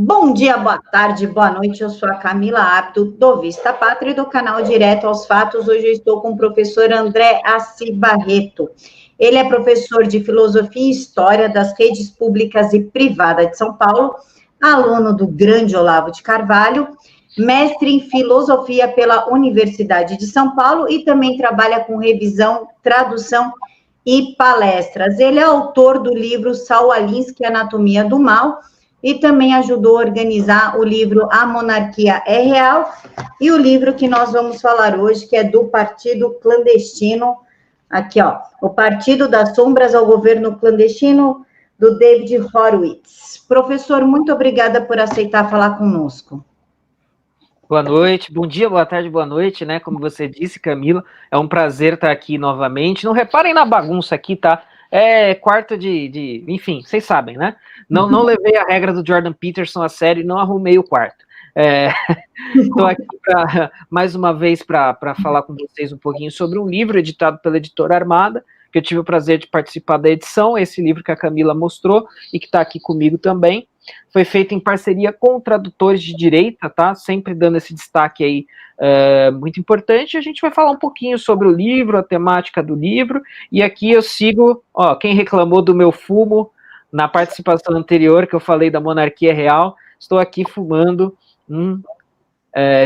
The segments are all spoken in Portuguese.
Bom dia, boa tarde, boa noite. Eu sou a Camila Abdo, do Vista Pátria, do canal Direto aos Fatos. Hoje eu estou com o professor André Assi Barreto. Ele é professor de Filosofia e História das Redes Públicas e Privadas de São Paulo, aluno do Grande Olavo de Carvalho, mestre em Filosofia pela Universidade de São Paulo e também trabalha com revisão, tradução e palestras. Ele é autor do livro Saul Alinsky, Anatomia do Mal, e também ajudou a organizar o livro A Monarquia é Real, e o livro que nós vamos falar hoje, que é do Partido Clandestino, aqui, ó, O Partido das Sombras ao Governo Clandestino, do David Horowitz. Professor, muito obrigada por aceitar falar conosco. Boa noite, bom dia, boa tarde, boa noite, né? Como você disse, Camila, é um prazer estar aqui novamente. Não reparem na bagunça aqui, tá? É quarto enfim, vocês sabem, né? Não levei a regra do Jordan Peterson a sério e não arrumei o quarto. Estou aqui mais uma vez para falar com vocês um pouquinho sobre um livro editado pela Editora Armada, que eu tive o prazer de participar da edição, esse livro que a Camila mostrou e que está aqui comigo também. Foi feito em parceria com tradutores de direita, tá? Sempre dando esse destaque aí muito importante. A gente vai falar um pouquinho sobre o livro, a temática do livro, e aqui eu sigo, ó, quem reclamou do meu fumo na participação anterior, que eu falei da monarquia real, estou aqui fumando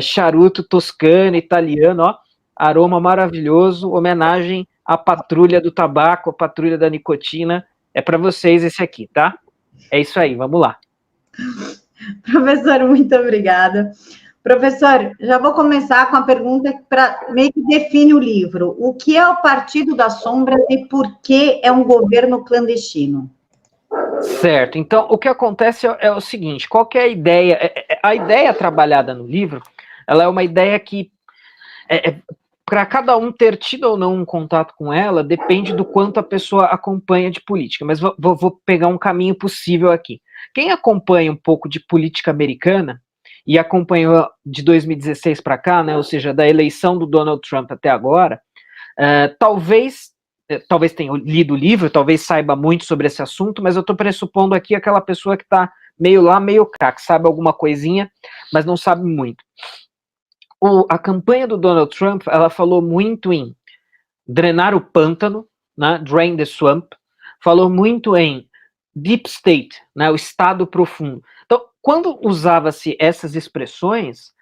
charuto toscano, italiano, ó, aroma maravilhoso, homenagem à patrulha do tabaco, a patrulha da nicotina, é para vocês esse aqui, tá? É isso aí, vamos lá. Professor, muito obrigada. Professor, já vou começar com a pergunta para meio que define o livro. O que é o Partido das Sombras e por que é um governo clandestino? Certo, então o que acontece é o seguinte, qual que é a ideia? A ideia trabalhada no livro, ela é uma ideia que, para cada um ter tido ou não um contato com ela, depende do quanto a pessoa acompanha de política, mas vou pegar um caminho possível aqui. Quem acompanha um pouco de política americana, e acompanhou de 2016 para cá, né, ou seja, da eleição do Donald Trump até agora, talvez tenha lido o livro, talvez saiba muito sobre esse assunto, mas eu estou pressupondo aqui aquela pessoa que está meio lá, meio cá, que sabe alguma coisinha, mas não sabe muito. A campanha do Donald Trump, ela falou muito em drenar o pântano, né, drain the swamp, falou muito em deep state, né, o estado profundo. Então, quando usava-se essas expressões,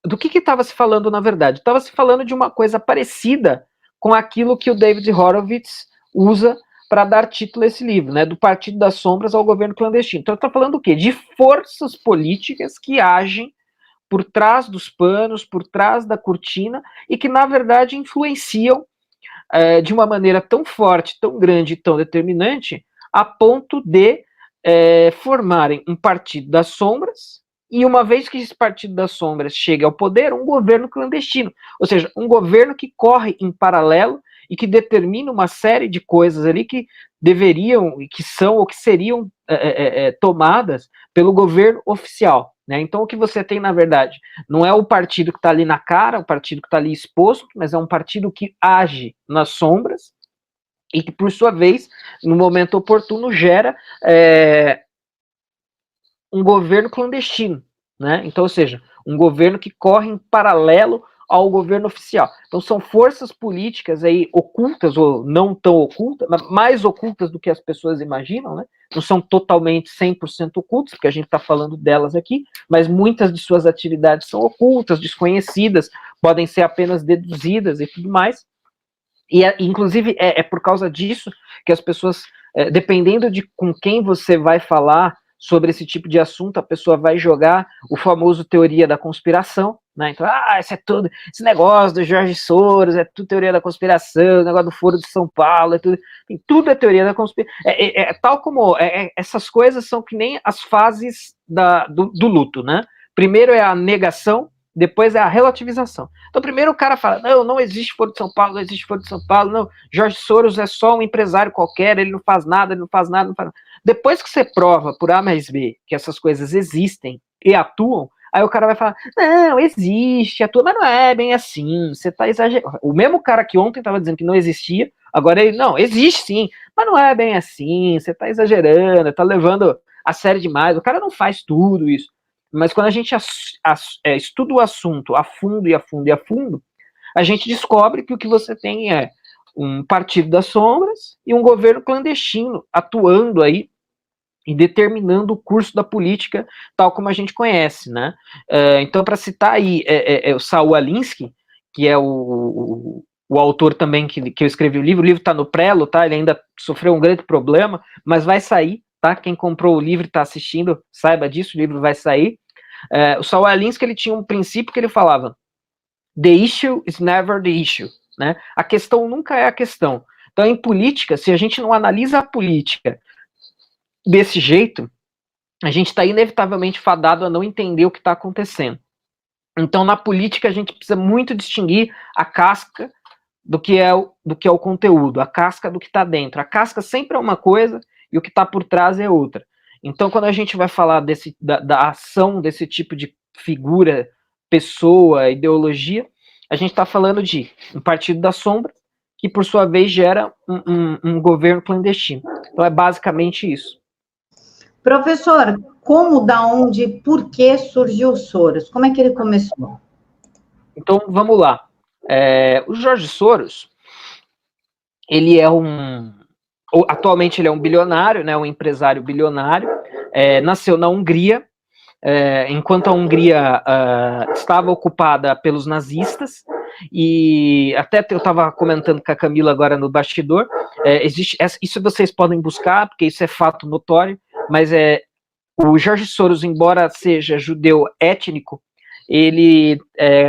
do que estava se falando na verdade? Estava se falando de uma coisa parecida com aquilo que o David Horowitz usa para dar título a esse livro, né, do Partido das Sombras ao Governo Clandestino. Então, está falando do quê? De forças políticas que agem por trás dos panos, por trás da cortina, e que, na verdade, influenciam de uma maneira tão forte, tão grande, tão determinante, a ponto de formarem um partido das sombras, e uma vez que esse partido das sombras chega ao poder, um governo clandestino, ou seja, um governo que corre em paralelo e que determina uma série de coisas ali que deveriam, que são ou que seriam tomadas pelo governo oficial. Né? Então, o que você tem, na verdade, não é o partido que está ali na cara, o partido que está ali exposto, mas é um partido que age nas sombras e que, por sua vez, no momento oportuno, gera um governo clandestino. Né? Então, ou seja, um governo que corre em paralelo ao governo oficial. Então, são forças políticas aí ocultas, ou não tão ocultas, mas mais ocultas do que as pessoas imaginam, né? Não são totalmente 100% ocultas, porque a gente está falando delas aqui, mas muitas de suas atividades são ocultas, desconhecidas, podem ser apenas deduzidas e tudo mais. E, inclusive, é por causa disso que as pessoas, dependendo de com quem você vai falar sobre esse tipo de assunto, a pessoa vai jogar o famoso teoria da conspiração, né? Então, isso é tudo, esse negócio do Jorge Soros, é tudo teoria da conspiração, o negócio do Foro de São Paulo, tudo é teoria da conspiração. Tal como essas coisas são que nem as fases do luto, né? Primeiro é a negação, depois é a relativização. Então, primeiro o cara fala, não existe Foro de São Paulo, não existe Foro de São Paulo, não, Jorge Soros é só um empresário qualquer, ele não faz nada, ele não faz nada, não faz nada. Depois que você prova por A mais B que essas coisas existem e atuam, aí o cara vai falar, não, existe, atua, mas não é bem assim, você tá exagerando. O mesmo cara que ontem estava dizendo que não existia, agora ele, não, existe sim, mas não é bem assim, você tá exagerando, tá levando sério demais, o cara não faz tudo isso. Mas quando a gente estuda o assunto a fundo e a fundo e a fundo, a gente descobre que o que você tem é um partido das sombras e um governo clandestino atuando aí e determinando o curso da política tal como a gente conhece, né? Então, para citar aí o Saul Alinsky, que é o autor também que eu escrevi o livro está no prelo, tá? Ele ainda sofreu um grande problema, mas vai sair, tá? Quem comprou o livro e está assistindo, saiba disso, o livro vai sair. O Saul Alinsky, ele tinha um princípio que ele falava: the issue is never the issue, né? A questão nunca é a questão. Então, em política, se a gente não analisa a política desse jeito, a gente está inevitavelmente fadado a não entender o que está acontecendo. Então, na política, a gente precisa muito distinguir a casca do que é o conteúdo, a casca do que está dentro. A casca sempre é uma coisa e o que está por trás é outra. Então, quando a gente vai falar da ação desse tipo de figura, pessoa, ideologia, a gente está falando de um partido da sombra que, por sua vez, gera um governo clandestino. Então, é basicamente isso. Professor, como, da onde, por que surgiu o Soros? Como é que ele começou? Então, vamos lá. O Jorge Soros, ele é atualmente ele é um bilionário, né, um empresário bilionário, nasceu na Hungria, enquanto a Hungria estava ocupada pelos nazistas, e até eu estava comentando com a Camila agora no bastidor, isso vocês podem buscar, porque isso é fato notório, mas o Jorge Soros, embora seja judeu étnico, ele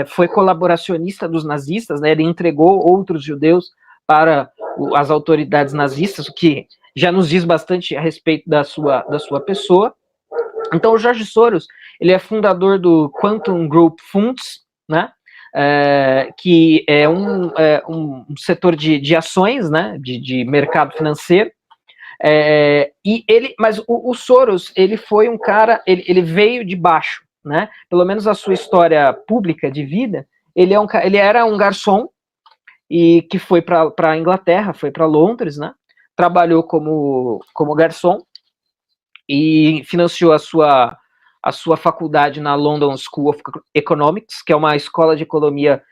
foi colaboracionista dos nazistas, né, ele entregou outros judeus para as autoridades nazistas, o que já nos diz bastante a respeito da sua pessoa. Então, o Jorge Soros, ele é fundador do Quantum Group Funds, né, que é um setor de ações, né, de mercado financeiro. Mas o Soros, ele foi um cara, ele veio de baixo, né? Pelo menos a sua história pública de vida, ele era um garçom e que foi para a Inglaterra, foi para Londres, né? Trabalhou como garçom e financiou a sua faculdade na London School of Economics, que é uma escola de economia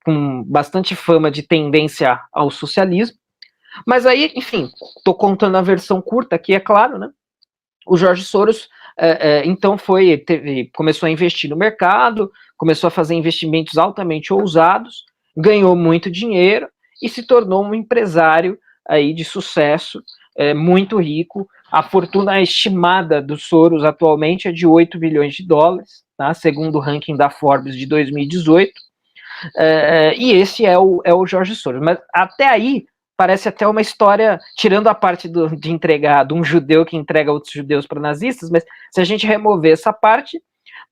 com bastante fama de tendência ao socialismo. Mas aí, enfim, estou contando a versão curta aqui, é claro, né? O Jorge Soros, então, começou a investir no mercado, começou a fazer investimentos altamente ousados, ganhou muito dinheiro e se tornou um empresário aí de sucesso, muito rico. A fortuna estimada do Soros atualmente é de 8 bilhões de dólares, tá? Segundo o ranking da Forbes de 2018. E esse é o Jorge Soros. Mas até aí, parece até uma história, tirando a parte de um judeu que entrega outros judeus para nazistas, mas se a gente remover essa parte,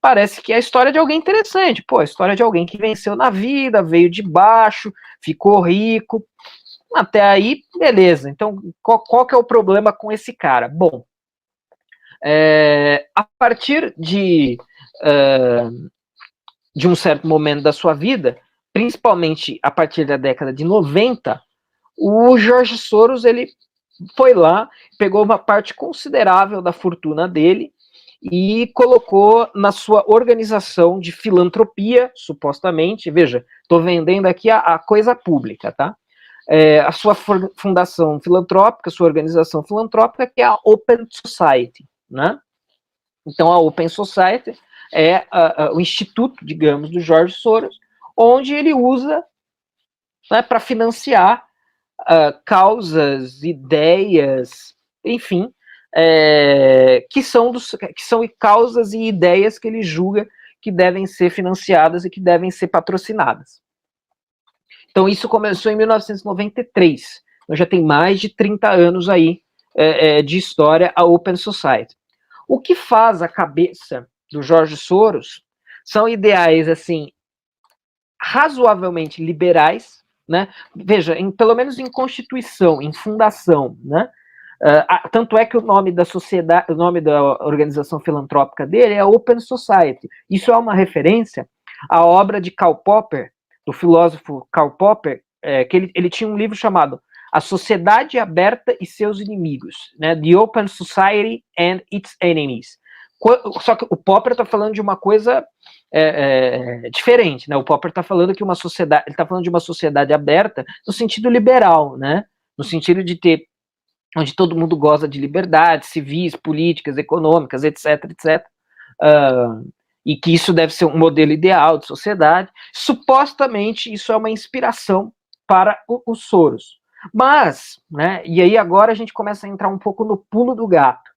parece que é a história de alguém interessante. Pô, a história de alguém que venceu na vida, veio de baixo, ficou rico. Até aí, beleza. Então, qual que é o problema com esse cara? Bom, a partir de um certo momento da sua vida, principalmente a partir da década de 90, o Jorge Soros, ele foi lá, pegou uma parte considerável da fortuna dele e colocou na sua organização de filantropia, supostamente, veja, estou vendendo aqui a coisa pública, tá? A sua fundação filantrópica, sua organização filantrópica, que é a Open Society, né? Então, a Open Society é o instituto, digamos, do Jorge Soros, onde ele usa, né, para financiar causas, ideias, enfim, que são causas e ideias que ele julga que devem ser financiadas e que devem ser patrocinadas. Então, isso começou em 1993. Então, já tem mais de 30 anos aí de história a Open Society. O que faz a cabeça do Jorge Soros são ideais, assim, razoavelmente liberais, né? Veja, pelo menos em Constituição, em fundação, né? Tanto é que o nome da sociedade, o nome da organização filantrópica dele é Open Society. Isso é uma referência à obra de Karl Popper, do filósofo Karl Popper, que ele tinha um livro chamado a sociedade aberta e seus inimigos, né? The Open Society and its Enemies. Só que o Popper está falando de uma coisa diferente, né? O Popper está falando que uma sociedade, ele está falando de uma sociedade aberta no sentido liberal, né? No sentido de ter, onde todo mundo goza de liberdades civis, políticas, econômicas, etc, etc. E que isso deve ser um modelo ideal de sociedade. Supostamente isso é uma inspiração para o Soros. Mas, né? E aí agora a gente começa a entrar um pouco no pulo do gato.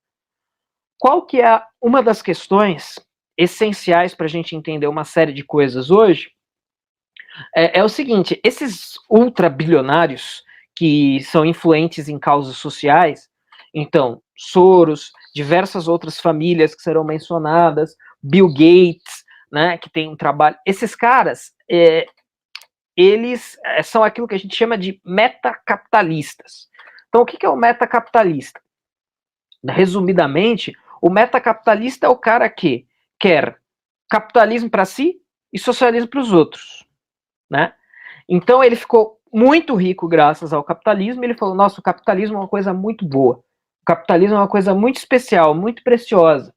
Qual que é uma das questões essenciais para a gente entender uma série de coisas hoje? É o seguinte, esses ultrabilionários que são influentes em causas sociais, então, Soros, diversas outras famílias que serão mencionadas, Bill Gates, né, que tem um trabalho, esses caras, eles são aquilo que a gente chama de metacapitalistas. Então, o que é o metacapitalista? Resumidamente, o metacapitalista é o cara que quer capitalismo para si e socialismo para os outros, né? Então ele ficou muito rico graças ao capitalismo. Ele falou: nossa, o capitalismo é uma coisa muito boa. O capitalismo é uma coisa muito especial, muito preciosa.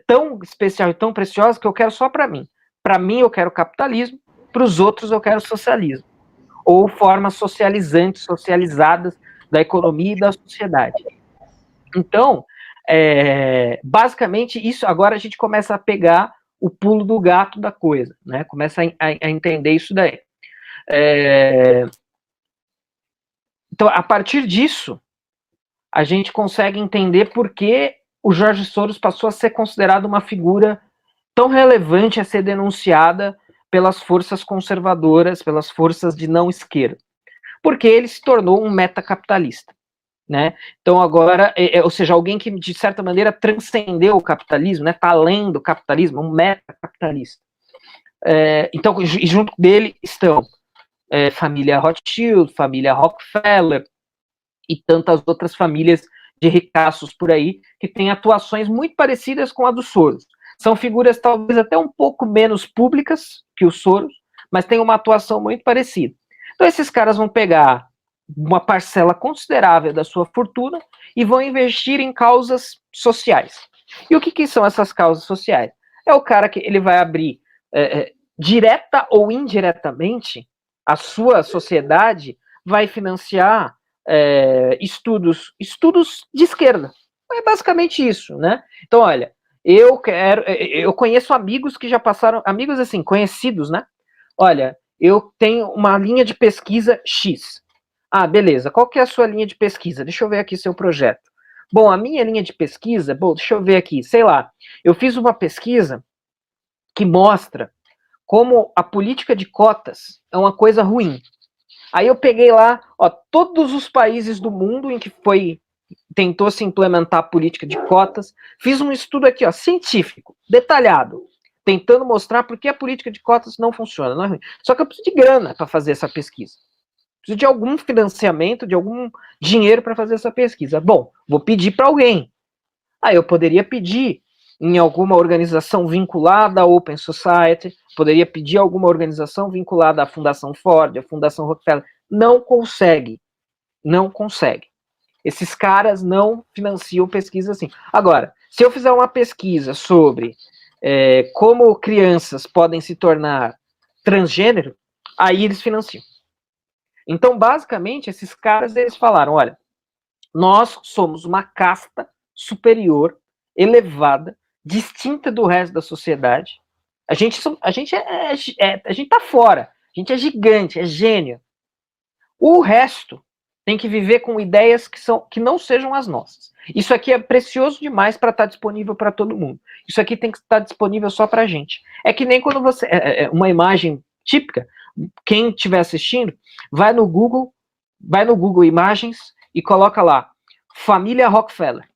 Tão especial e tão preciosa que eu quero só para mim. Para mim eu quero capitalismo, para os outros eu quero socialismo. Ou formas socializantes, socializadas da economia e da sociedade. Então, basicamente, isso agora a gente começa a pegar o pulo do gato da coisa, né? Começa a entender isso daí. Então, a partir disso, a gente consegue entender por que o Jorge Soros passou a ser considerado uma figura tão relevante a ser denunciada pelas forças conservadoras, pelas forças de não esquerda. Porque ele se tornou um metacapitalista. Né? Então agora, ou seja, alguém que de certa maneira transcendeu o capitalismo, né? Tá além do capitalismo, um metacapitalista. Então, e junto dele estão família Rothschild, família Rockefeller e tantas outras famílias de ricaços por aí que têm atuações muito parecidas com a do Soros. São figuras talvez até um pouco menos públicas que o Soros, mas têm uma atuação muito parecida. Então esses caras vão pegar uma parcela considerável da sua fortuna e vão investir em causas sociais. E o que são essas causas sociais? É o cara que ele vai abrir, direta ou indiretamente, a sua sociedade vai financiar estudos de esquerda. É basicamente isso, né? Então, olha, eu conheço amigos que já passaram, amigos assim, conhecidos, né? Olha, eu tenho uma linha de pesquisa X. Ah, beleza. Qual que é a sua linha de pesquisa? Deixa eu ver aqui seu projeto. Bom, a minha linha de pesquisa, deixa eu ver aqui, sei lá. Eu fiz uma pesquisa que mostra como a política de cotas é uma coisa ruim. Aí eu peguei lá, todos os países do mundo em que tentou se implementar a política de cotas, fiz um estudo aqui, científico, detalhado, tentando mostrar por que a política de cotas não funciona, não é ruim. Só que eu preciso de grana para fazer essa pesquisa. Preciso de algum financiamento, de algum dinheiro para fazer essa pesquisa. Bom, vou pedir para alguém. Aí eu poderia pedir em alguma organização vinculada à Open Society, poderia pedir alguma organização vinculada à Fundação Ford, à Fundação Rockefeller. Não consegue. Não consegue. Esses caras não financiam pesquisa assim. Agora, se eu fizer uma pesquisa sobre como crianças podem se tornar transgênero, aí eles financiam. Então, basicamente, esses caras, eles falaram, olha, nós somos uma casta superior, elevada, distinta do resto da sociedade. A gente tá fora. A gente é gigante, é gênio. O resto tem que viver com ideias que não sejam as nossas. Isso aqui é precioso demais para estar disponível para todo mundo. Isso aqui tem que estar disponível só para a gente. É que nem quando você... uma imagem típica, quem estiver assistindo, vai no Google Imagens e coloca lá, família Rockefeller.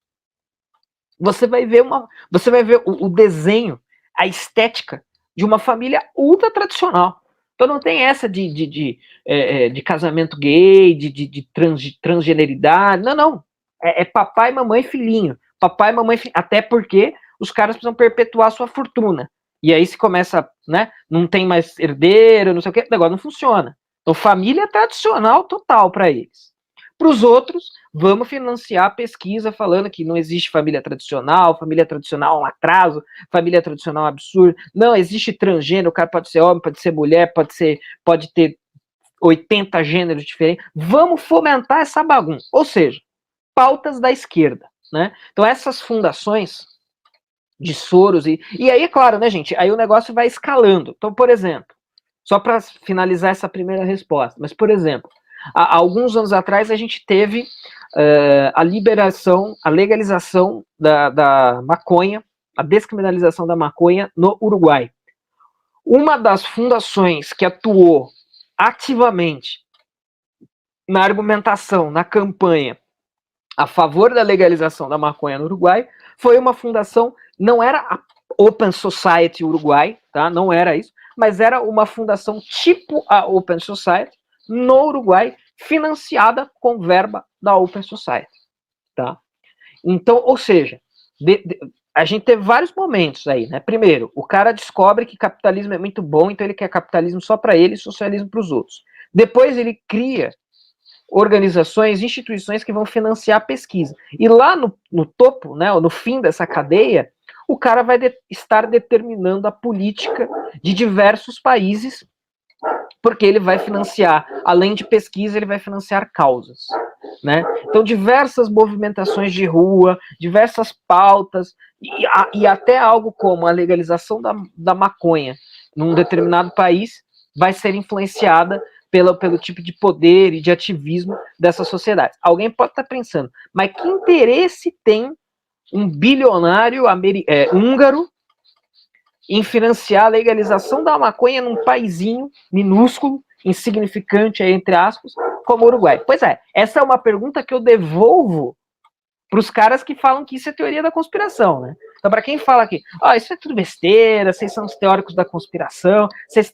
Você vai ver o desenho, a estética de uma família ultra tradicional. Então não tem essa de casamento gay, de transgeneridade, não. É papai, mamãe, filhinho. Papai, mamãe, filhinho. Até porque os caras precisam perpetuar a sua fortuna. E aí se começa, né, não tem mais herdeiro, não sei o que, o negócio não funciona. Então, família tradicional total para eles. Para os outros, vamos financiar a pesquisa falando que não existe família tradicional é um atraso, família tradicional é um absurdo. Não, existe transgênero, o cara pode ser homem, pode ser mulher, pode ter 80 gêneros diferentes. Vamos fomentar essa bagunça. Ou seja, pautas da esquerda, né? Então, essas fundações de Soros, e aí, é claro, né, gente? Aí o negócio vai escalando. Então, por exemplo, só para finalizar essa primeira resposta, mas, por exemplo, há alguns anos atrás a gente teve a legalização da maconha, a descriminalização da maconha no Uruguai. Uma das fundações que atuou ativamente na argumentação, na campanha a favor da legalização da maconha no Uruguai foi uma fundação, não era a Open Society Uruguai, tá? Não era isso, mas era uma fundação tipo a Open Society no Uruguai, financiada com verba da Open Society, tá? Então, ou seja, a gente teve vários momentos aí, né? Primeiro, o cara descobre que capitalismo é muito bom, então ele quer capitalismo só para ele e socialismo para os outros. Depois ele cria organizações, instituições que vão financiar a pesquisa. E lá no topo, né, no fim dessa cadeia, o cara vai estar determinando a política de diversos países, porque ele vai financiar, além de pesquisa, ele vai financiar causas. Né? Então, diversas movimentações de rua, diversas pautas, e até algo como a legalização da maconha num determinado país vai ser influenciada pelo tipo de poder e de ativismo dessa sociedade. Alguém pode estar pensando, mas que interesse tem um bilionário húngaro em financiar a legalização da maconha num paizinho minúsculo, insignificante, entre aspas, como o Uruguai? Pois é, essa é uma pergunta que eu devolvo para os caras que falam que isso é teoria da conspiração, né? Então, para quem fala que isso é tudo besteira, vocês são os teóricos da conspiração,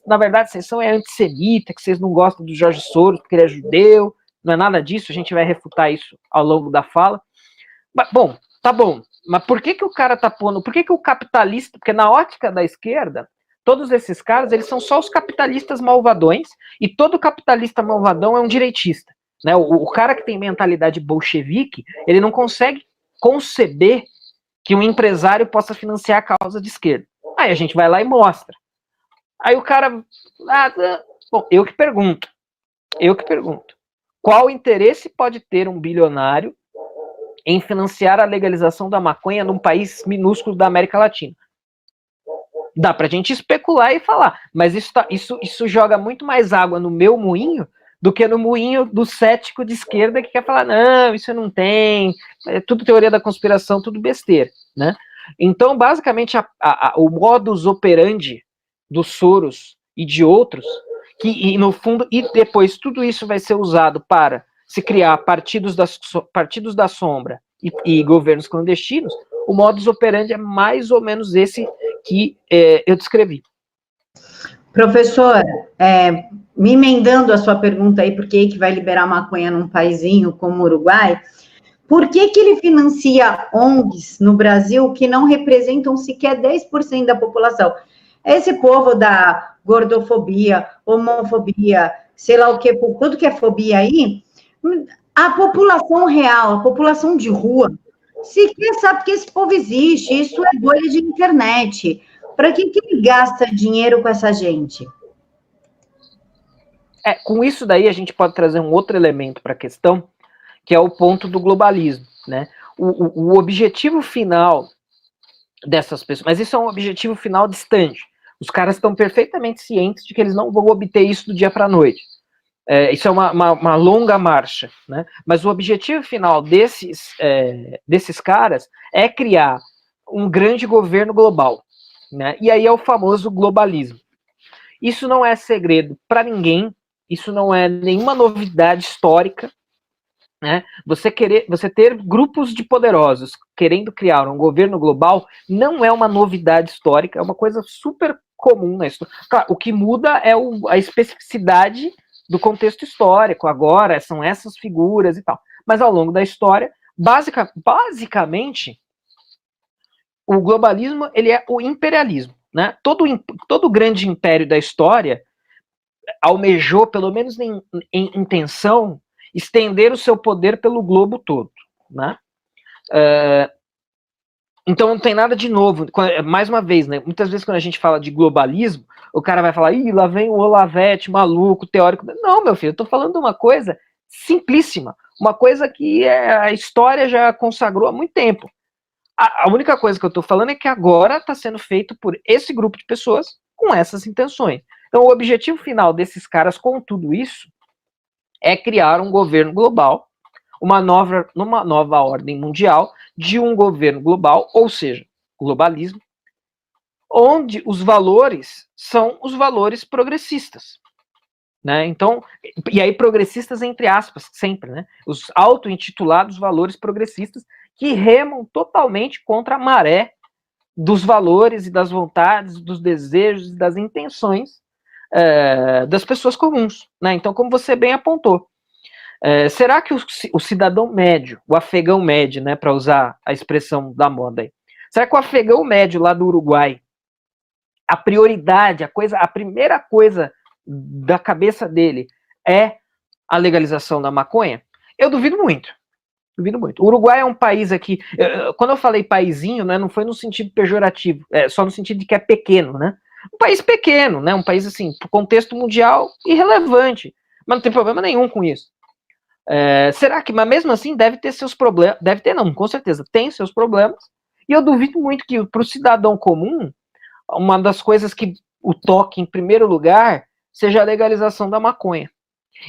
na verdade, vocês são antissemita, que vocês não gostam do Jorge Soros porque ele é judeu, não é nada disso, a gente vai refutar isso ao longo da fala. Mas, bom, tá bom, mas por que o cara tá pondo, por que o capitalista, porque na ótica da esquerda, todos esses caras, eles são só os capitalistas malvadões, e todo capitalista malvadão é um direitista. Né? O cara que tem mentalidade bolchevique, ele não consegue conceber que um empresário possa financiar a causa de esquerda. Aí a gente vai lá e mostra. Aí o cara... bom, eu que pergunto. Qual interesse pode ter um bilionário em financiar a legalização da maconha num país minúsculo da América Latina? Dá pra gente especular e falar, mas isso joga muito mais água no meu moinho do que no moinho do cético de esquerda que quer falar, não, isso não tem, é tudo teoria da conspiração, tudo besteira, né? Então, basicamente, o modus operandi dos Soros e de outros, e no fundo, e depois tudo isso vai ser usado para se criar partidos da sombra e governos clandestinos, o modus operandi é mais ou menos esse que eu descrevi. Professor, me emendando a sua pergunta aí, por que vai liberar maconha num paizinho como o Uruguai, por que ele financia ONGs no Brasil que não representam sequer 10% da população? Esse povo da gordofobia, homofobia, sei lá o que, tudo que é fobia aí, a população real, a população de rua, sequer sabe que esse povo existe, isso é bolha de internet. Para que ele gasta dinheiro com essa gente? Com isso daí a gente pode trazer um outro elemento para a questão, que é o ponto do globalismo, né? O objetivo final dessas pessoas, mas isso é um objetivo final distante. Os caras estão perfeitamente cientes de que eles não vão obter isso do dia para a noite. Isso é uma longa marcha, né? Mas o objetivo final desses caras é criar um grande governo global, né? E aí é o famoso globalismo. Isso não é segredo para ninguém, isso não é nenhuma novidade histórica, né? Você ter grupos de poderosos querendo criar um governo global não é uma novidade histórica, é uma coisa super comum na história. Claro, o que muda é a especificidade do contexto histórico, agora são essas figuras e tal. Mas ao longo da história, basicamente, o globalismo ele é o imperialismo. Né? Todo grande império da história almejou, pelo menos em intenção, estender o seu poder pelo globo todo, né? Então não tem nada de novo. Mais uma vez, né? Muitas vezes quando a gente fala de globalismo, o cara vai falar, ih, lá vem o Olavete, maluco, teórico. Não, meu filho, eu tô falando de uma coisa simplíssima, uma coisa que a história já consagrou há muito tempo. A única coisa que eu tô falando é que agora está sendo feito por esse grupo de pessoas com essas intenções. Então o objetivo final desses caras com tudo isso é criar um governo global, uma nova ordem mundial de um governo global, ou seja, globalismo, onde os valores são os valores progressistas. Né? Então, e aí progressistas entre aspas, sempre, né? Os auto-intitulados valores progressistas que remam totalmente contra a maré dos valores e das vontades, dos desejos e das intenções das pessoas comuns. Né? Então, como você bem apontou, será que o cidadão médio, o afegão médio, né, para usar a expressão da moda aí, será que o afegão médio lá do Uruguai, a prioridade, a primeira coisa da cabeça dele é a legalização da maconha? Eu duvido muito. Duvido muito. O Uruguai é um país aqui. Quando eu falei paizinho, né, não foi no sentido pejorativo, só no sentido de que é pequeno, né? Um país pequeno, né? Um país assim, pro contexto mundial, irrelevante. Mas não tem problema nenhum com isso. Será que, mas mesmo assim, deve ter seus problemas? Deve ter, não, com certeza, tem seus problemas. E eu duvido muito que, para o cidadão comum, uma das coisas que o toque em primeiro lugar seja a legalização da maconha.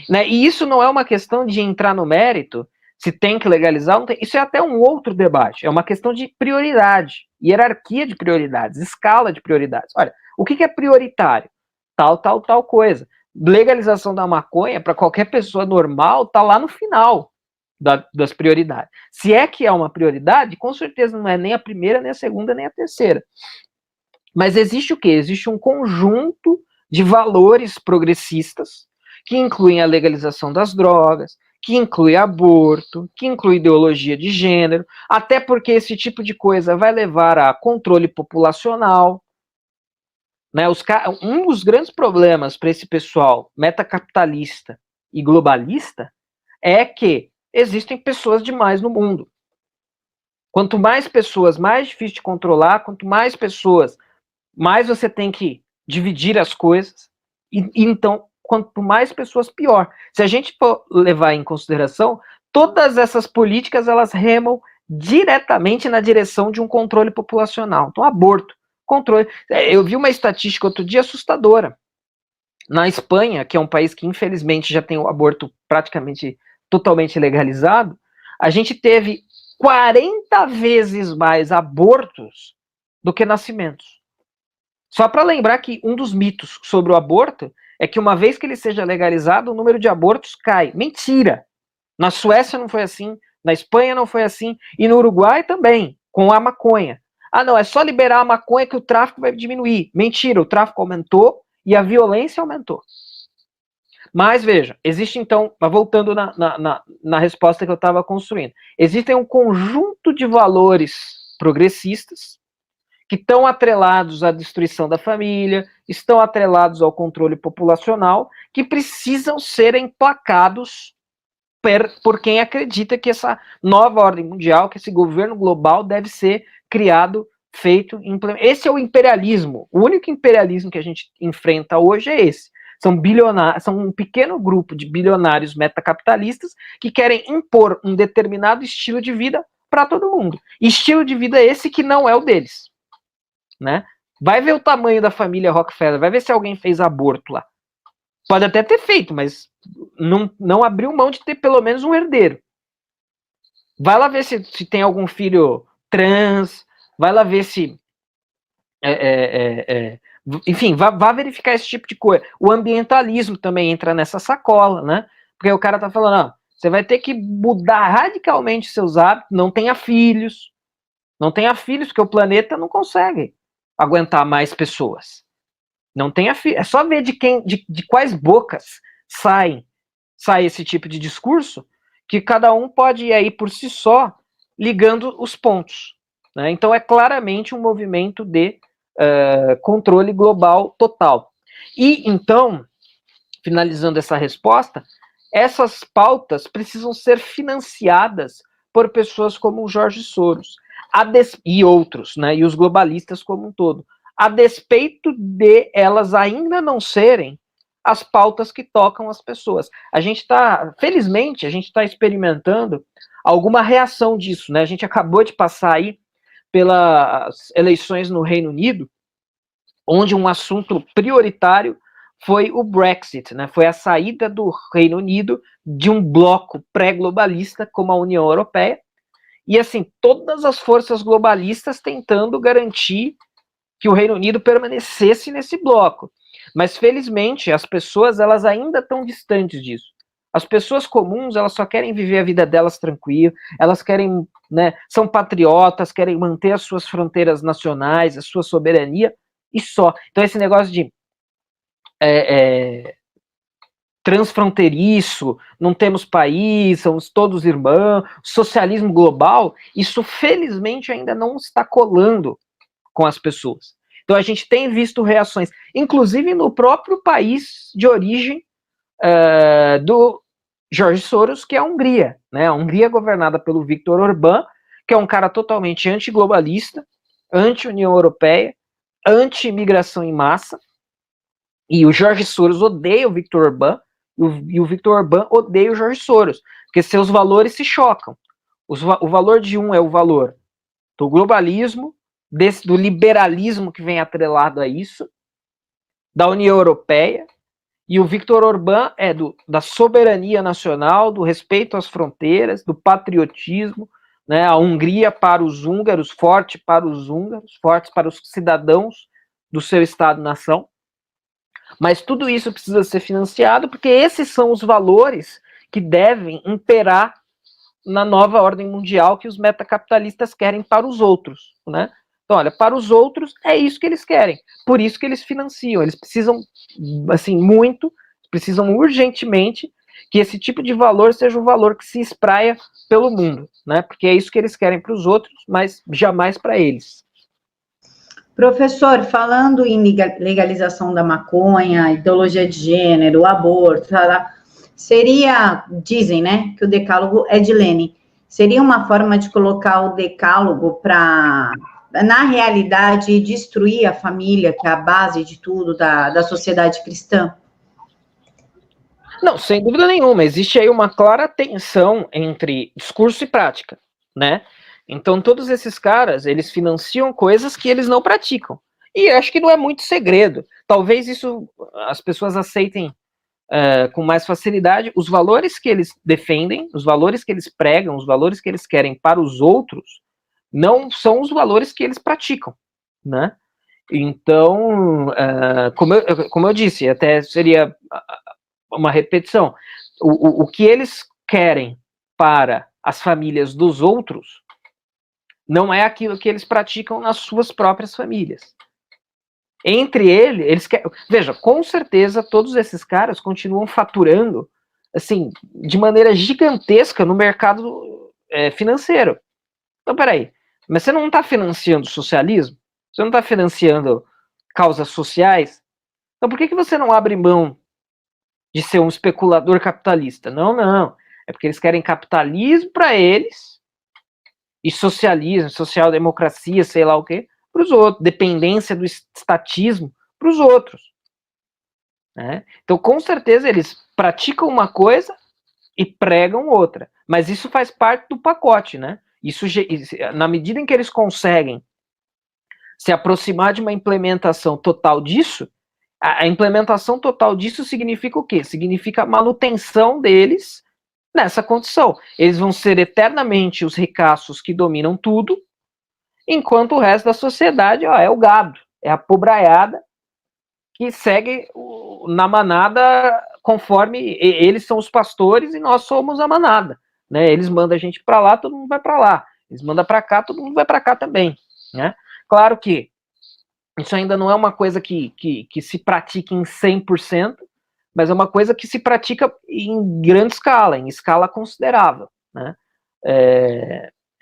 Né? E isso não é uma questão de entrar no mérito, se tem que legalizar, não tem. Isso é até um outro debate. É uma questão de prioridade, hierarquia de prioridades, escala de prioridades. Olha, o que é prioritário? Tal coisa. Legalização da maconha, para qualquer pessoa normal, está lá no final das prioridades. Se é que é uma prioridade, com certeza não é nem a primeira, nem a segunda, nem a terceira. Mas existe o quê? Existe um conjunto de valores progressistas que incluem a legalização das drogas, que inclui aborto, que inclui ideologia de gênero, até porque esse tipo de coisa vai levar a controle populacional. Né? Um dos grandes problemas para esse pessoal metacapitalista e globalista é que existem pessoas demais no mundo. Quanto mais pessoas, mais difícil de controlar, quanto mais pessoas, mais você tem que dividir as coisas, e então, quanto mais pessoas, pior. Se a gente for levar em consideração, todas essas políticas, elas remam diretamente na direção de um controle populacional. Então, aborto, controle. Eu vi uma estatística outro dia assustadora. Na Espanha, que é um país que, infelizmente, já tem o aborto praticamente totalmente legalizado, a gente teve 40 vezes mais abortos do que nascimentos. Só para lembrar que um dos mitos sobre o aborto é que uma vez que ele seja legalizado, o número de abortos cai. Mentira! Na Suécia não foi assim, na Espanha não foi assim, e no Uruguai também, com a maconha. Ah, não, é só liberar a maconha que o tráfico vai diminuir. Mentira, o tráfico aumentou e a violência aumentou. Mas veja, existe então, voltando na resposta que eu estava construindo, existem um conjunto de valores progressistas que estão atrelados à destruição da família, estão atrelados ao controle populacional, que precisam ser emplacados por quem acredita que essa nova ordem mundial, que esse governo global deve ser criado, feito, implementado. Esse é o imperialismo. O único imperialismo que a gente enfrenta hoje é esse. São bilionários, são um pequeno grupo de bilionários metacapitalistas que querem impor um determinado estilo de vida para todo mundo. Estilo de vida esse que não é o deles. Né? Vai ver o tamanho da família Rockefeller, vai ver se alguém fez aborto lá. Pode até ter feito, mas não abriu mão de ter pelo menos um herdeiro. Vai lá ver se tem algum filho trans, vai lá ver se... enfim, vá verificar esse tipo de coisa. O ambientalismo também entra nessa sacola, né? Porque o cara tá falando, você vai ter que mudar radicalmente seus hábitos, não tenha filhos, porque o planeta não consegue aguentar mais pessoas. Não tenha filhos. É só ver de quais bocas sai esse tipo de discurso, que cada um pode ir aí por si só ligando os pontos. Né? Então é claramente um movimento de controle global total. E então finalizando essa resposta, essas pautas precisam ser financiadas por pessoas como o Jorge Soros e outros, né, e os globalistas como um todo, a despeito de elas ainda não serem as pautas que tocam as pessoas. Felizmente, a gente está experimentando alguma reação disso, né? A gente acabou de passar aí pelas eleições no Reino Unido, onde um assunto prioritário foi o Brexit, né? Foi a saída do Reino Unido de um bloco pré-globalista como a União Europeia, e assim, todas as forças globalistas tentando garantir que o Reino Unido permanecesse nesse bloco. Mas felizmente as pessoas, elas ainda estão distantes disso. As pessoas comuns, elas só querem viver a vida delas tranquilo, elas querem, né, são patriotas, querem manter as suas fronteiras nacionais, a sua soberania, e só. Então esse negócio de transfronteiriço, não temos país, somos todos irmãos, socialismo global, isso felizmente ainda não está colando com as pessoas. Então a gente tem visto reações, inclusive no próprio país de origem do Jorge Soros, que é a Hungria, né? A Hungria governada pelo Viktor Orbán, que é um cara totalmente antiglobalista, anti-União Europeia, anti-imigração em massa, e o Jorge Soros odeia o Viktor Orbán, e o Viktor Orbán odeia o Jorge Soros, porque seus valores se chocam. O valor de um é o valor do globalismo, do liberalismo que vem atrelado a isso, da União Europeia, e o Viktor Orbán é da soberania nacional, do respeito às fronteiras, do patriotismo, né? A Hungria para os húngaros, forte para os húngaros, fortes para os cidadãos do seu Estado-nação. Mas tudo isso precisa ser financiado, porque esses são os valores que devem imperar na nova ordem mundial que os metacapitalistas querem para os outros, né? Então, olha, para os outros é isso que eles querem, por isso que eles financiam, eles precisam, assim, precisam urgentemente que esse tipo de valor seja um valor que se espraia pelo mundo, né? Porque é isso que eles querem para os outros, mas jamais para eles. Professor, falando em legalização da maconha, ideologia de gênero, aborto, dizem, né, que o decálogo é de Lenin. Seria uma forma de colocar o decálogo para, na realidade, destruir a família, que é a base de tudo da sociedade cristã? Não, sem dúvida nenhuma. Existe aí uma clara tensão entre discurso e prática, né? Então, todos esses caras, eles financiam coisas que eles não praticam. E acho que não é muito segredo. Talvez isso as pessoas aceitem com mais facilidade. Os valores que eles defendem, os valores que eles pregam, os valores que eles querem para os outros, não são os valores que eles praticam, né? Então, como eu disse, até seria uma repetição, o que eles querem para as famílias dos outros não é aquilo que eles praticam nas suas próprias famílias. Entre eles querem... Veja, com certeza todos esses caras continuam faturando assim, de maneira gigantesca no mercado financeiro. Então, peraí, mas você não está financiando socialismo? Você não está financiando causas sociais? Então por que você não abre mão de ser um especulador capitalista? Não, não. É porque eles querem capitalismo para eles e socialismo, social-democracia, sei lá o quê, para os outros. Dependência do estatismo para os outros. Né? Então, com certeza, eles praticam uma coisa e pregam outra. Mas isso faz parte do pacote, né? Isso, na medida em que eles conseguem se aproximar de uma implementação total disso, a implementação total disso significa o quê? Significa a manutenção deles nessa condição. Eles vão ser eternamente os ricaços que dominam tudo, enquanto o resto da sociedade é o gado, é a pobraiada que segue na manada conforme eles são os pastores e nós somos a manada. Né? Eles mandam a gente para lá, todo mundo vai para lá. Eles mandam para cá, todo mundo vai para cá também. Né? Claro que isso ainda não é uma coisa que se pratica em 100%, mas é uma coisa que se pratica em grande escala, em escala considerável. Né?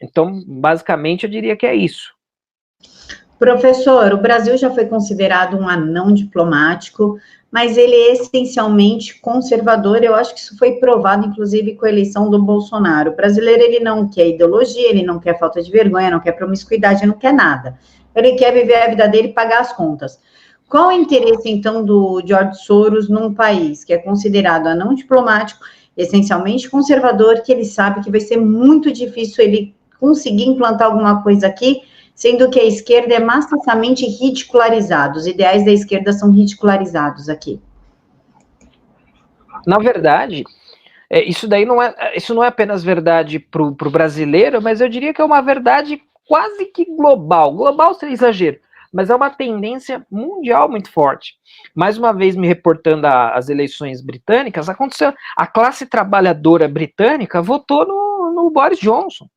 Então, basicamente, eu diria que é isso. Professor, o Brasil já foi considerado um anão diplomático, mas ele é essencialmente conservador. Eu acho que isso foi provado, inclusive, com a eleição do Bolsonaro. O brasileiro, ele não quer ideologia, ele não quer falta de vergonha, não quer promiscuidade, não quer nada. Ele quer viver a vida dele e pagar as contas. Qual o interesse, então, do George Soros num país que é considerado anão diplomático, essencialmente conservador, que ele sabe que vai ser muito difícil ele conseguir implantar alguma coisa aqui, sendo que a esquerda é maciçamente ridicularizada, os ideais da esquerda são ridicularizados aqui. Na verdade, isso não é apenas verdade para o brasileiro, mas eu diria que é uma verdade quase que global. Global seria exagero, mas é uma tendência mundial muito forte. Mais uma vez, me reportando às eleições britânicas, aconteceu, a classe trabalhadora britânica votou no Boris Johnson,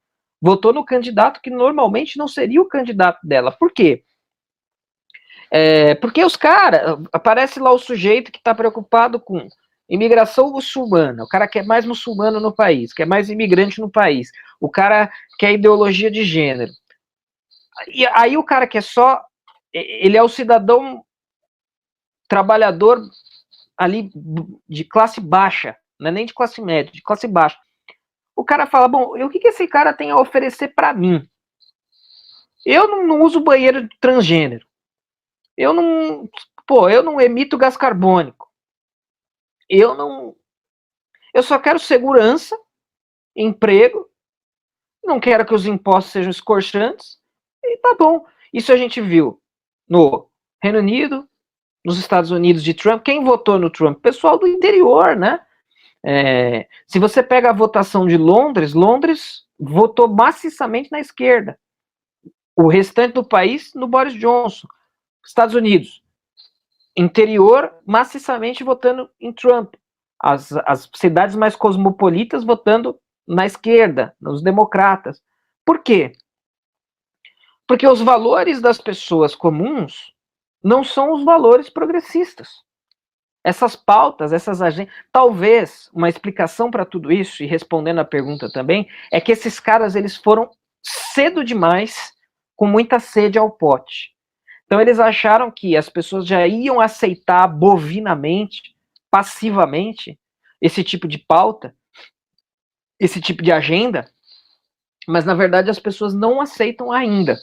votou no candidato que normalmente não seria o candidato dela. Por quê? Porque os caras, aparece lá o sujeito que está preocupado com imigração muçulmana, o cara quer mais muçulmano no país, quer mais imigrante no país, o cara quer ideologia de gênero. E aí o cara que ele é o cidadão trabalhador ali de classe baixa, não é nem de classe média, de classe baixa. O cara fala, bom, e o que esse cara tem a oferecer para mim? Eu não uso banheiro transgênero. Eu não emito gás carbônico. Eu só quero segurança, emprego, não quero que os impostos sejam escorchantes, e tá bom. Isso a gente viu no Reino Unido, nos Estados Unidos de Trump. Quem votou no Trump? Pessoal do interior, né? Se você pega a votação de Londres votou maciçamente na esquerda. O restante do país no Boris Johnson. Estados Unidos, interior maciçamente votando em Trump. As cidades mais cosmopolitas votando na esquerda, nos democratas. Por quê? Porque os valores das pessoas comuns não são os valores progressistas. Essas pautas, essas agendas. Talvez uma explicação para tudo isso, e respondendo a pergunta também, é que esses caras eles foram cedo demais, com muita sede ao pote. Então eles acharam que as pessoas já iam aceitar bovinamente, passivamente, esse tipo de pauta, esse tipo de agenda, mas na verdade as pessoas não aceitam ainda.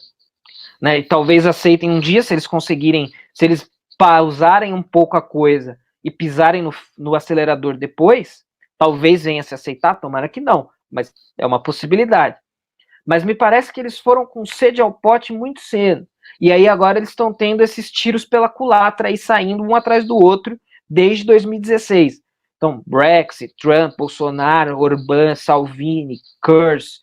Né? E talvez aceitem um dia, se eles conseguirem, se eles pausarem um pouco a coisa e pisarem no acelerador depois, talvez venha se aceitar, tomara que não, mas é uma possibilidade. Mas me parece que eles foram com sede ao pote muito cedo. E aí agora eles estão tendo esses tiros pela culatra aí saindo um atrás do outro desde 2016. Então, Brexit, Trump, Bolsonaro, Orbán, Salvini, Kurz,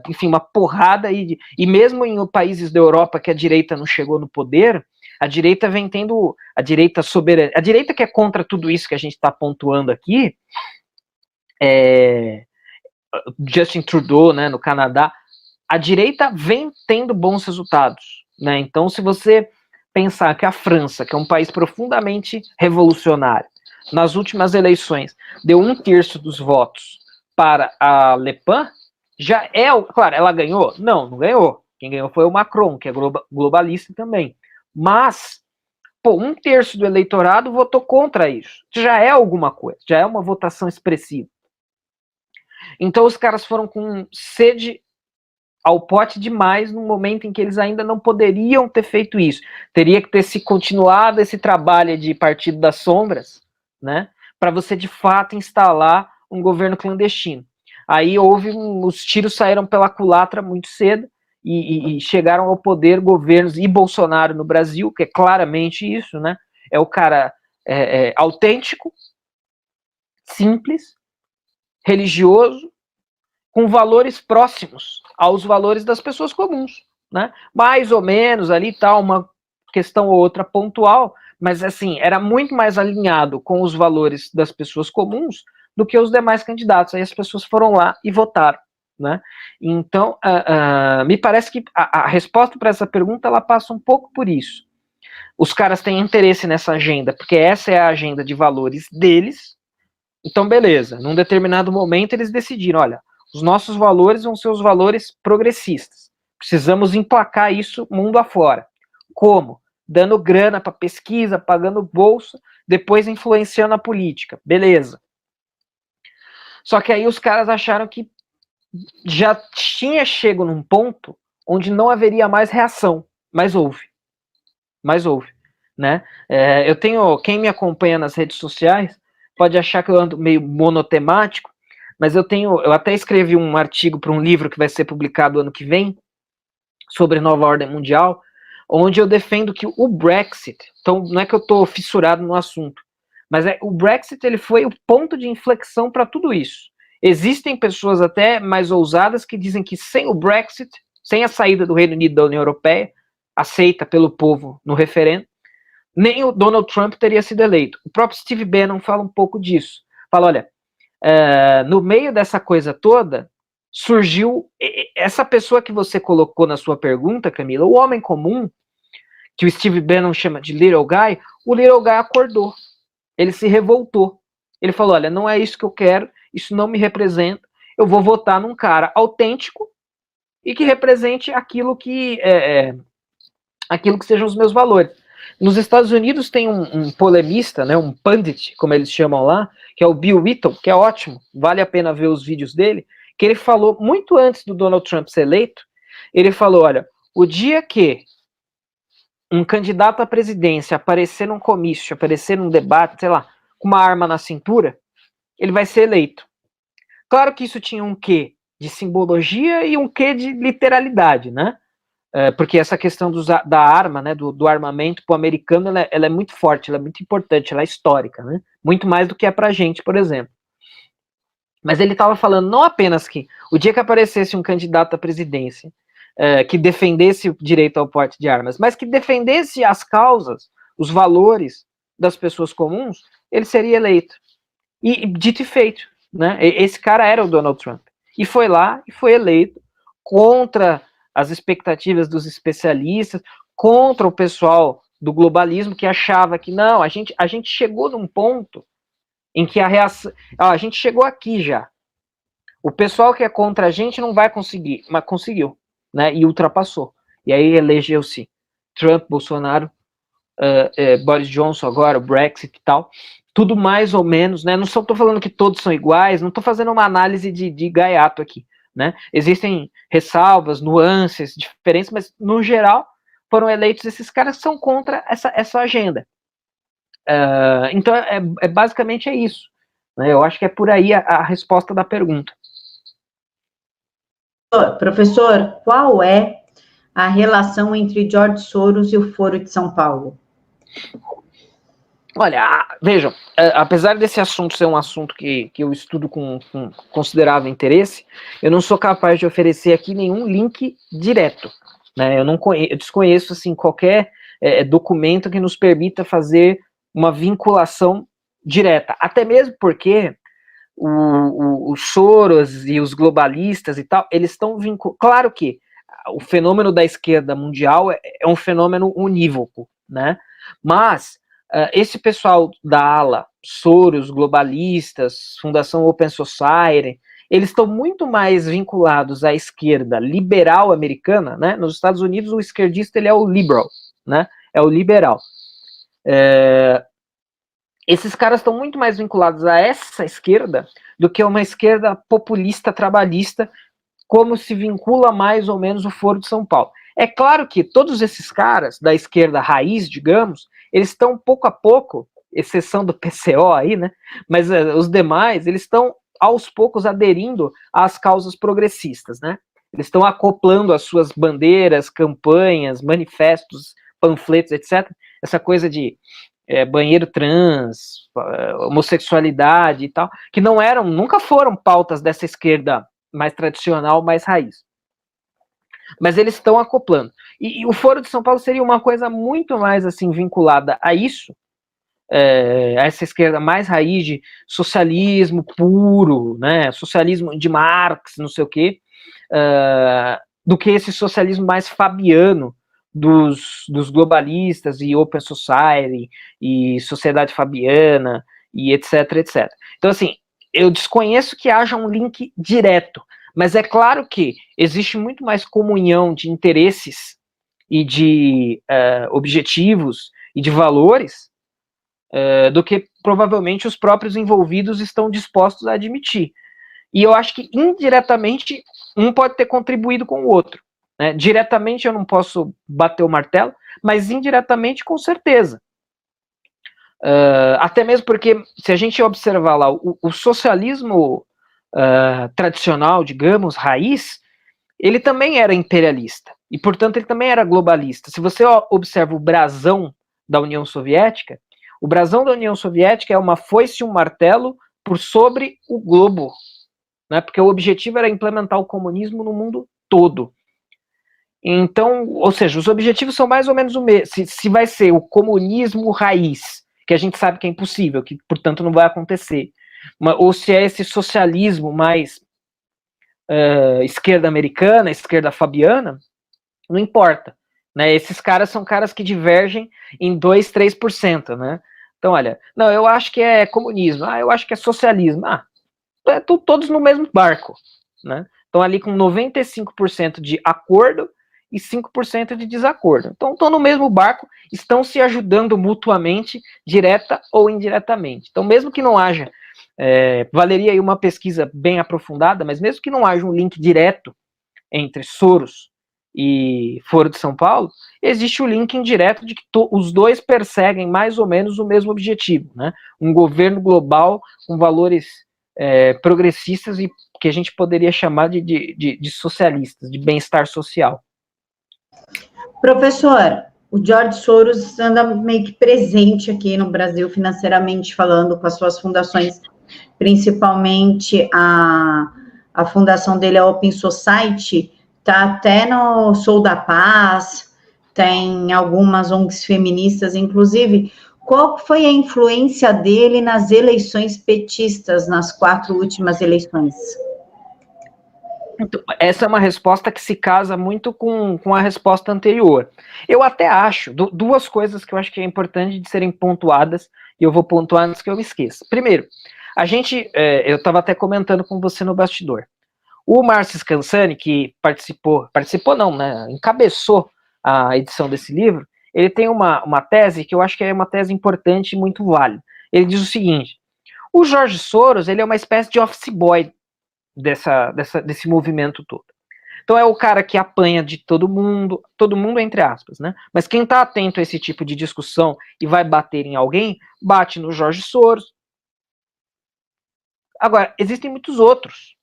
enfim, uma porrada aí. E mesmo em países da Europa que a direita não chegou no poder, a direita vem tendo, a direita soberana, a direita que é contra tudo isso que a gente está pontuando aqui, Justin Trudeau, né, no Canadá, a direita vem tendo bons resultados, né? Então, se você pensar que a França, que é um país profundamente revolucionário, nas últimas eleições deu 1/3 dos votos para a Le Pen, já é, claro, ela ganhou? Não ganhou. Quem ganhou foi o Macron, que é globalista também. Mas, 1/3 do eleitorado votou contra isso. Já é alguma coisa, já é uma votação expressiva. Então os caras foram com sede ao pote demais num momento em que eles ainda não poderiam ter feito isso. Teria que ter se continuado esse trabalho de Partido das Sombras, né, para você de fato instalar um governo clandestino. Aí os tiros saíram pela culatra muito cedo e chegaram ao poder governos e Bolsonaro no Brasil, que é claramente isso, né? É o cara autêntico, simples, religioso, com valores próximos aos valores das pessoas comuns, né? Mais ou menos ali tá uma questão ou outra pontual, mas assim, era muito mais alinhado com os valores das pessoas comuns do que os demais candidatos. Aí as pessoas foram lá e votaram, né? Então, me parece que a resposta para essa pergunta, ela passa um pouco por isso. Os caras têm interesse nessa agenda, porque essa é a agenda de valores deles. Então, beleza, num determinado momento eles decidiram, olha, os nossos valores vão ser os valores progressistas. precisamos emplacar isso mundo afora. Como? Dando grana para pesquisa, pagando bolsa, depois influenciando a política. Beleza. Só que aí os caras acharam que já tinha chego num ponto onde não haveria mais reação, mas houve, né? Eu tenho, quem me acompanha nas redes sociais pode achar que eu ando meio monotemático, mas eu até escrevi um artigo para um livro que vai ser publicado ano que vem sobre nova ordem mundial, onde eu defendo que o Brexit, então não é que eu estou fissurado no assunto, mas o Brexit ele foi o ponto de inflexão para tudo isso. Existem pessoas até mais ousadas que dizem que sem o Brexit, sem a saída do Reino Unido da União Europeia, aceita pelo povo no referendo, nem o Donald Trump teria sido eleito. O próprio Steve Bannon fala um pouco disso. Fala, olha, no meio dessa coisa toda, surgiu essa pessoa que você colocou na sua pergunta, Camila, o homem comum, que o Steve Bannon chama de Little Guy, o Little Guy acordou. Ele se revoltou. Ele falou, olha, não é isso que eu quero, isso não me representa, eu vou votar num cara autêntico e que represente aquilo que sejam os meus valores. Nos Estados Unidos tem um polemista, né, um pundit, como eles chamam lá, que é o Bill Whittle, que é ótimo, vale a pena ver os vídeos dele, que ele falou muito antes do Donald Trump ser eleito, ele falou, olha, o dia que um candidato à presidência aparecer num comício, aparecer num debate, sei lá, com uma arma na cintura, ele vai ser eleito. Claro que isso tinha um quê de simbologia e um quê de literalidade, né? Porque essa questão da arma, né, do armamento para o americano, ela é muito forte, ela é muito importante, ela é histórica, né? Muito mais do que é para a gente, por exemplo. Mas ele estava falando não apenas que o dia que aparecesse um candidato à presidência que defendesse o direito ao porte de armas, mas que defendesse as causas, os valores das pessoas comuns, ele seria eleito. E dito e feito, né? Esse cara era o Donald Trump. E foi lá e foi eleito contra as expectativas dos especialistas, contra o pessoal do globalismo que achava que não, a gente chegou num ponto em que a reação, a gente chegou aqui já. O pessoal que é contra a gente não vai conseguir, mas conseguiu, né? E ultrapassou. E aí elegeu-se Trump, Bolsonaro, Boris Johnson agora, o Brexit e tal. Tudo mais ou menos, né? Não estou falando que todos são iguais, não estou fazendo uma análise de gaiato aqui, né? Existem ressalvas, nuances, diferenças, mas no geral foram eleitos esses caras que são contra essa agenda. Então, basicamente é isso. Né? Eu acho que é por aí a resposta da pergunta. Professor, qual é a relação entre George Soros e o Foro de São Paulo? Olha, vejam, apesar desse assunto ser um assunto que eu estudo com considerável interesse, eu não sou capaz de oferecer aqui nenhum link direto. Né? Eu desconheço assim, qualquer documento que nos permita fazer uma vinculação direta. Até mesmo porque o Soros e os globalistas e tal, eles estão vinculados. Claro que o fenômeno da esquerda mundial é um fenômeno unívoco, né? Mas esse pessoal da ala, Soros, globalistas, Fundação Open Society, eles estão muito mais vinculados à esquerda liberal americana, né? Nos Estados Unidos, o esquerdista ele é o liberal, né? É o liberal. Esses caras estão muito mais vinculados a essa esquerda do que a uma esquerda populista, trabalhista, como se vincula mais ou menos o Foro de São Paulo. É claro que todos esses caras da esquerda raiz, digamos, eles estão pouco a pouco, exceção do PCO aí, né? Mas os demais, eles estão aos poucos aderindo às causas progressistas, né? Eles estão acoplando as suas bandeiras, campanhas, manifestos, panfletos, etc. Essa coisa de banheiro trans, homossexualidade e tal, que nunca foram pautas dessa esquerda mais tradicional, mais raiz. Mas eles estão acoplando. E o Foro de São Paulo seria uma coisa muito mais assim vinculada a isso, a essa esquerda mais raiz de socialismo puro, né, socialismo de Marx, não sei o quê, do que esse socialismo mais fabiano dos globalistas e Open Society e Sociedade Fabiana e etc, etc. Então, assim, eu desconheço que haja um link direto, Mas é claro que existe muito mais comunhão de interesses e de objetivos e de valores do que provavelmente os próprios envolvidos estão dispostos a admitir. E eu acho que indiretamente um pode ter contribuído com o outro. Né? Diretamente eu não posso bater o martelo, mas indiretamente com certeza. Até mesmo porque, se a gente observar lá, o socialismo tradicional, digamos, raiz, ele também era imperialista, e portanto ele também era globalista. Se você observa o brasão da União Soviética, o brasão da União Soviética é uma foice e um martelo por sobre o globo, né, porque o objetivo era implementar o comunismo no mundo todo. Então, ou seja, os objetivos são mais ou menos o mesmo. Se vai ser o comunismo raiz, que a gente sabe que é impossível, que portanto não vai acontecer, ou se é esse socialismo mais esquerda americana, esquerda fabiana, não importa. Né? Esses caras são caras que divergem em 2, 3%. Né? Então, olha, não, eu acho que é comunismo, eu acho que é socialismo. Todos no mesmo barco. Né? Estão ali com 95% de acordo e 5% de desacordo. Então, estão no mesmo barco, estão se ajudando mutuamente, direta ou indiretamente. Então, mesmo que não haja, valeria aí uma pesquisa bem aprofundada, mas mesmo que não haja um link direto entre Soros e Foro de São Paulo, existe o link indireto de que os dois perseguem mais ou menos o mesmo objetivo, né? Um governo global com valores progressistas e que a gente poderia chamar de socialistas, de bem-estar social. Professor, o George Soros anda meio que presente aqui no Brasil, financeiramente falando, com as suas fundações, principalmente a fundação dele, a Open Society, está até no Sou da Paz, tem algumas ONGs feministas, inclusive. Qual foi a influência dele nas eleições petistas, nas 4 últimas eleições? Então, essa é uma resposta que se casa muito com a resposta anterior. Eu até acho, duas coisas que eu acho que é importante de serem pontuadas, e eu vou pontuar antes que eu me esqueça. Primeiro, eu estava até comentando com você no bastidor, o Márcio Scansani, que participou não, né, encabeçou a edição desse livro, ele tem uma tese que eu acho que é uma tese importante e muito válida. Ele diz o seguinte: o George Soros, ele é uma espécie de office boy desse movimento todo. Então é o cara que apanha de todo mundo entre aspas, né? Mas quem está atento a esse tipo de discussão e vai bater em alguém, bate no George Soros. Agora, existem outros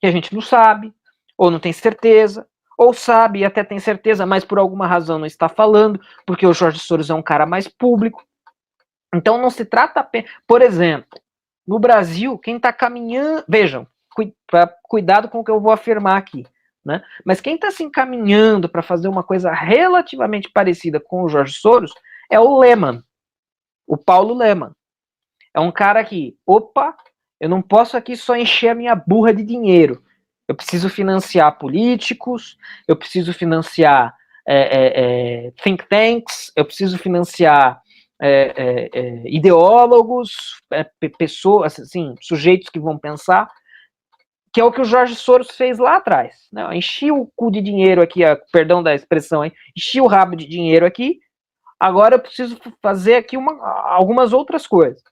que a gente não sabe, ou não tem certeza, ou sabe e até tem certeza, mas por alguma razão não está falando, porque o George Soros é um cara mais público. Então não se trata apenas... Por exemplo, no Brasil, quem está caminhando... Vejam, cuidado com o que eu vou afirmar aqui, né? Mas quem está se encaminhando para fazer uma coisa relativamente parecida com o George Soros é o Lehman, o Paulo Lehman. É um cara que, eu não posso aqui só encher a minha burra de dinheiro. Eu preciso financiar políticos, eu preciso financiar think tanks, eu preciso financiar ideólogos, pessoas, assim, sujeitos que vão pensar, que é o que o George Soros fez lá atrás. Né? Enchi o cu de dinheiro aqui, perdão da expressão, enchi o rabo de dinheiro aqui, agora eu preciso fazer aqui algumas outras coisas.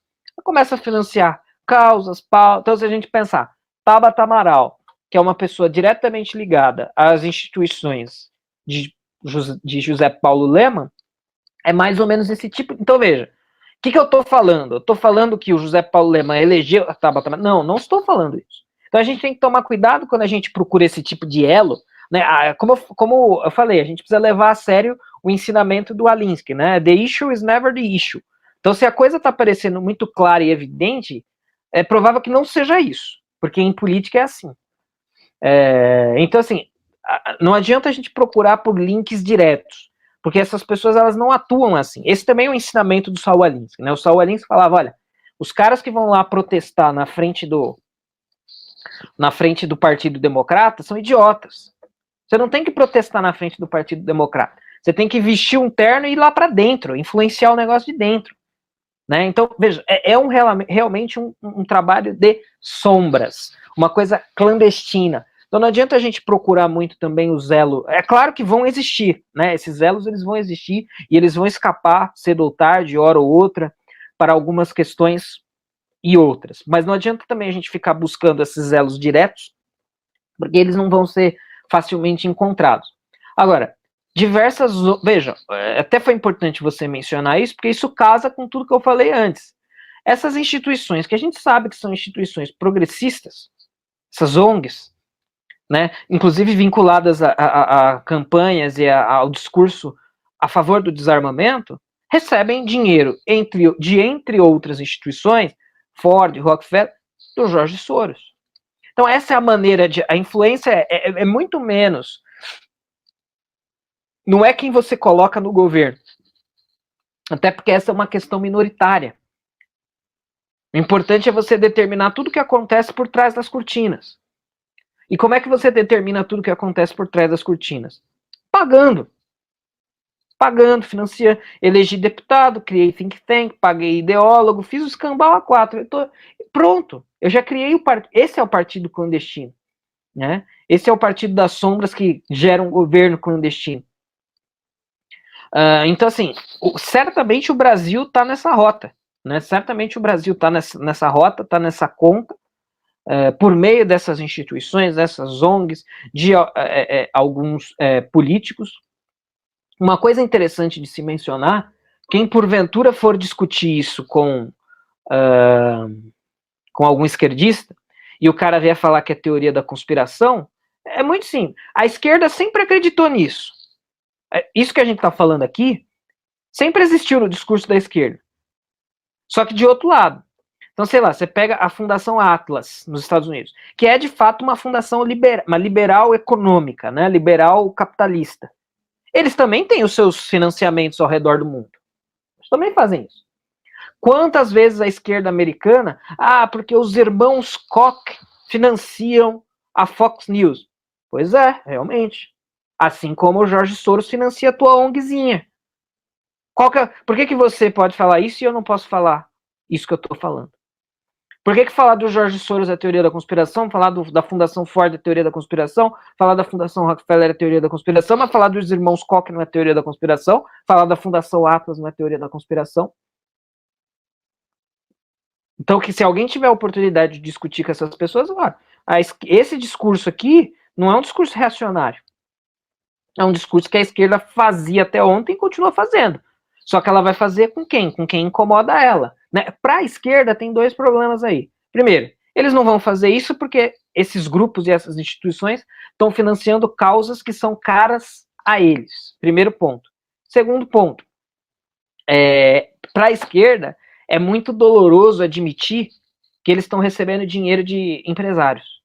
Começa a financiar causas, pautas. Então, se a gente pensar, Tabata Amaral, que é uma pessoa diretamente ligada às instituições de José Paulo Lehmann, é mais ou menos esse tipo. Então, veja, o que eu estou falando? Eu estou falando que o José Paulo Lehmann elegeu a Tabata Amaral? Não estou falando isso. Então, a gente tem que tomar cuidado quando a gente procura esse tipo de elo. Né? Como eu falei, a gente precisa levar a sério o ensinamento do Alinsky, né? The issue is never the issue. Então, se a coisa está parecendo muito clara e evidente, é provável que não seja isso, porque em política é assim. Então, assim, não adianta a gente procurar por links diretos, porque essas pessoas elas não atuam assim. Esse também é o ensinamento do Saul Alinsky, né? O Saul Alinsky falava, olha, os caras que vão lá protestar na frente do Partido Democrata são idiotas. Você não tem que protestar na frente do Partido Democrata. Você tem que vestir um terno e ir lá para dentro, influenciar o negócio de dentro. Né? Então, veja, realmente um trabalho de sombras. uma coisa clandestina. Então não adianta a gente procurar muito também o zelo. É claro que vão existir, né? Esses zelos eles vão existir e eles vão escapar cedo ou tarde, hora ou outra, para algumas questões e outras. Mas não adianta também a gente ficar buscando esses elos diretos, porque eles não vão ser facilmente encontrados. Agora, diversas... Veja, até foi importante você mencionar isso, porque isso casa com tudo que eu falei antes. Essas instituições, que a gente sabe que são instituições progressistas, essas ONGs, né, inclusive vinculadas a campanhas e ao discurso a favor do desarmamento, recebem dinheiro, entre outras instituições, Ford, Rockefeller, do George Soros. Então essa é a maneira de... A influência é muito menos... Não é quem você coloca no governo. Até porque essa é uma questão minoritária. O importante é você determinar tudo o que acontece por trás das cortinas. E como é que você determina tudo o que acontece por trás das cortinas? Pagando. Pagando, financiando. Elegi deputado, criei think tank, paguei ideólogo, fiz o escambau a 4. Pronto, eu já criei o partido. Esse é o partido clandestino. Né? Esse é o partido das sombras que gera um governo clandestino. Então, assim, certamente o Brasil está nessa rota. Né? Certamente o Brasil está nessa rota, está nessa conta, por meio dessas instituições, dessas ONGs, de alguns políticos. Uma coisa interessante de se mencionar, quem porventura for discutir isso com algum esquerdista, e o cara vier falar que é teoria da conspiração, é muito simples. A esquerda sempre acreditou nisso. Isso que a gente está falando aqui, sempre existiu no discurso da esquerda. Só que de outro lado. Então, sei lá, você pega a Fundação Atlas, nos Estados Unidos, que é de fato uma fundação uma liberal econômica, né, liberal capitalista. Eles também têm os seus financiamentos ao redor do mundo. Eles também fazem isso. Quantas vezes a esquerda americana, porque os irmãos Koch financiam a Fox News. Pois é, realmente. Assim como o George Soros financia a tua ONGzinha. Por que você pode falar isso e eu não posso falar isso que eu estou falando? Por que falar do George Soros é teoria da conspiração, falar da Fundação Ford é teoria da conspiração, falar da Fundação Rockefeller é teoria da conspiração, mas falar dos irmãos Koch não é teoria da conspiração, falar da Fundação Atlas não é teoria da conspiração? Então, que se alguém tiver a oportunidade de discutir com essas pessoas, esse discurso aqui não é um discurso reacionário. É um discurso que a esquerda fazia até ontem e continua fazendo. Só que ela vai fazer com quem? Com quem incomoda ela. Né? Para a esquerda tem dois problemas aí. Primeiro, eles não vão fazer isso porque esses grupos e essas instituições estão financiando causas que são caras a eles. Primeiro ponto. Segundo ponto, para a esquerda é muito doloroso admitir que eles estão recebendo dinheiro de empresários.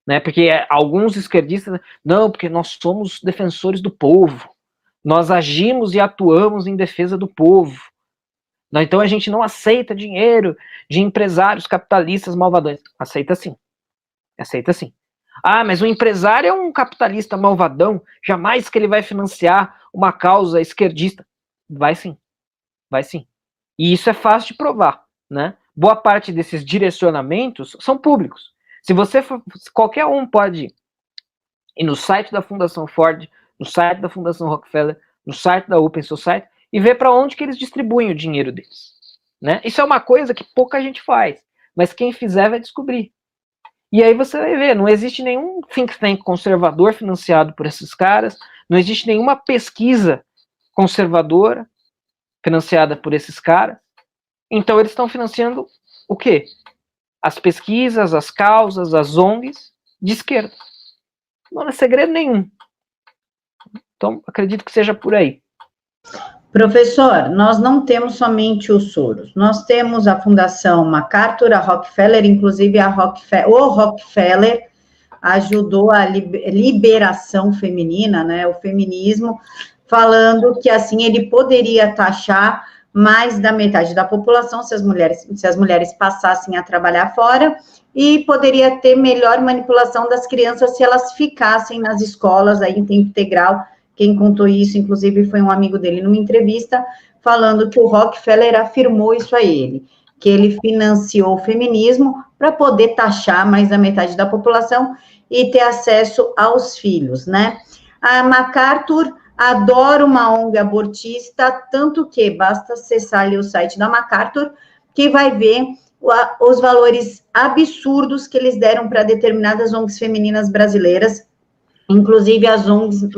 Né? Porque alguns esquerdistas, não, porque nós somos defensores do povo. Nós agimos e atuamos em defesa do povo. Então a gente não aceita dinheiro de empresários capitalistas malvadões. Aceita sim. Aceita sim. Mas o empresário é um capitalista malvadão, jamais que ele vai financiar uma causa esquerdista. Vai sim. Vai sim. E isso é fácil de provar. Né? Boa parte desses direcionamentos são públicos. Qualquer um pode ir no site da Fundação Ford, no site da Fundação Rockefeller, no site da Open Society e ver para onde que eles distribuem o dinheiro deles. Né? Isso é uma coisa que pouca gente faz, mas quem fizer vai descobrir. E aí você vai ver, não existe nenhum think tank conservador financiado por esses caras, não existe nenhuma pesquisa conservadora financiada por esses caras. Então eles estão financiando o quê? As pesquisas, as causas, as ONGs de esquerda. Não é segredo nenhum. Então, acredito que seja por aí. Professor, nós não temos somente o Soros, nós temos a Fundação MacArthur, a Rockefeller, inclusive o Rockefeller ajudou a liberação feminina, né, o feminismo, falando que assim ele poderia taxar mais da metade da população se as mulheres passassem a trabalhar fora e poderia ter melhor manipulação das crianças se elas ficassem nas escolas aí em tempo integral. Quem contou isso, inclusive, foi um amigo dele numa entrevista, falando que o Rockefeller afirmou isso a ele, que ele financiou o feminismo para poder taxar mais da metade da população e ter acesso aos filhos, né? A MacArthur adora uma ONG abortista, tanto que basta acessar ali o site da MacArthur, que vai ver os valores absurdos que eles deram para determinadas ONGs femininas brasileiras, inclusive as ONGs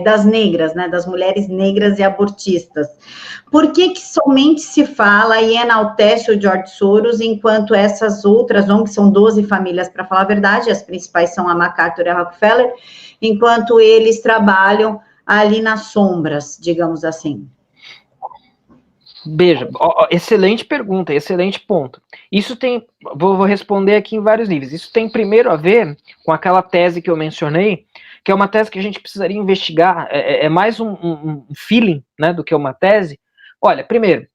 das negras, né, das mulheres negras e abortistas. Por que somente se fala e enaltece o George Soros, enquanto essas outras ONGs, são 12 famílias, para falar a verdade, as principais são a MacArthur e a Rockefeller, enquanto eles trabalham ali nas sombras, digamos assim? Veja, excelente pergunta, excelente ponto. Isso tem, vou responder aqui em vários níveis. Isso tem primeiro a ver com aquela tese que eu mencionei, que é uma tese que a gente precisaria investigar, é mais um feeling, né, do que uma tese. Olha, primeiro,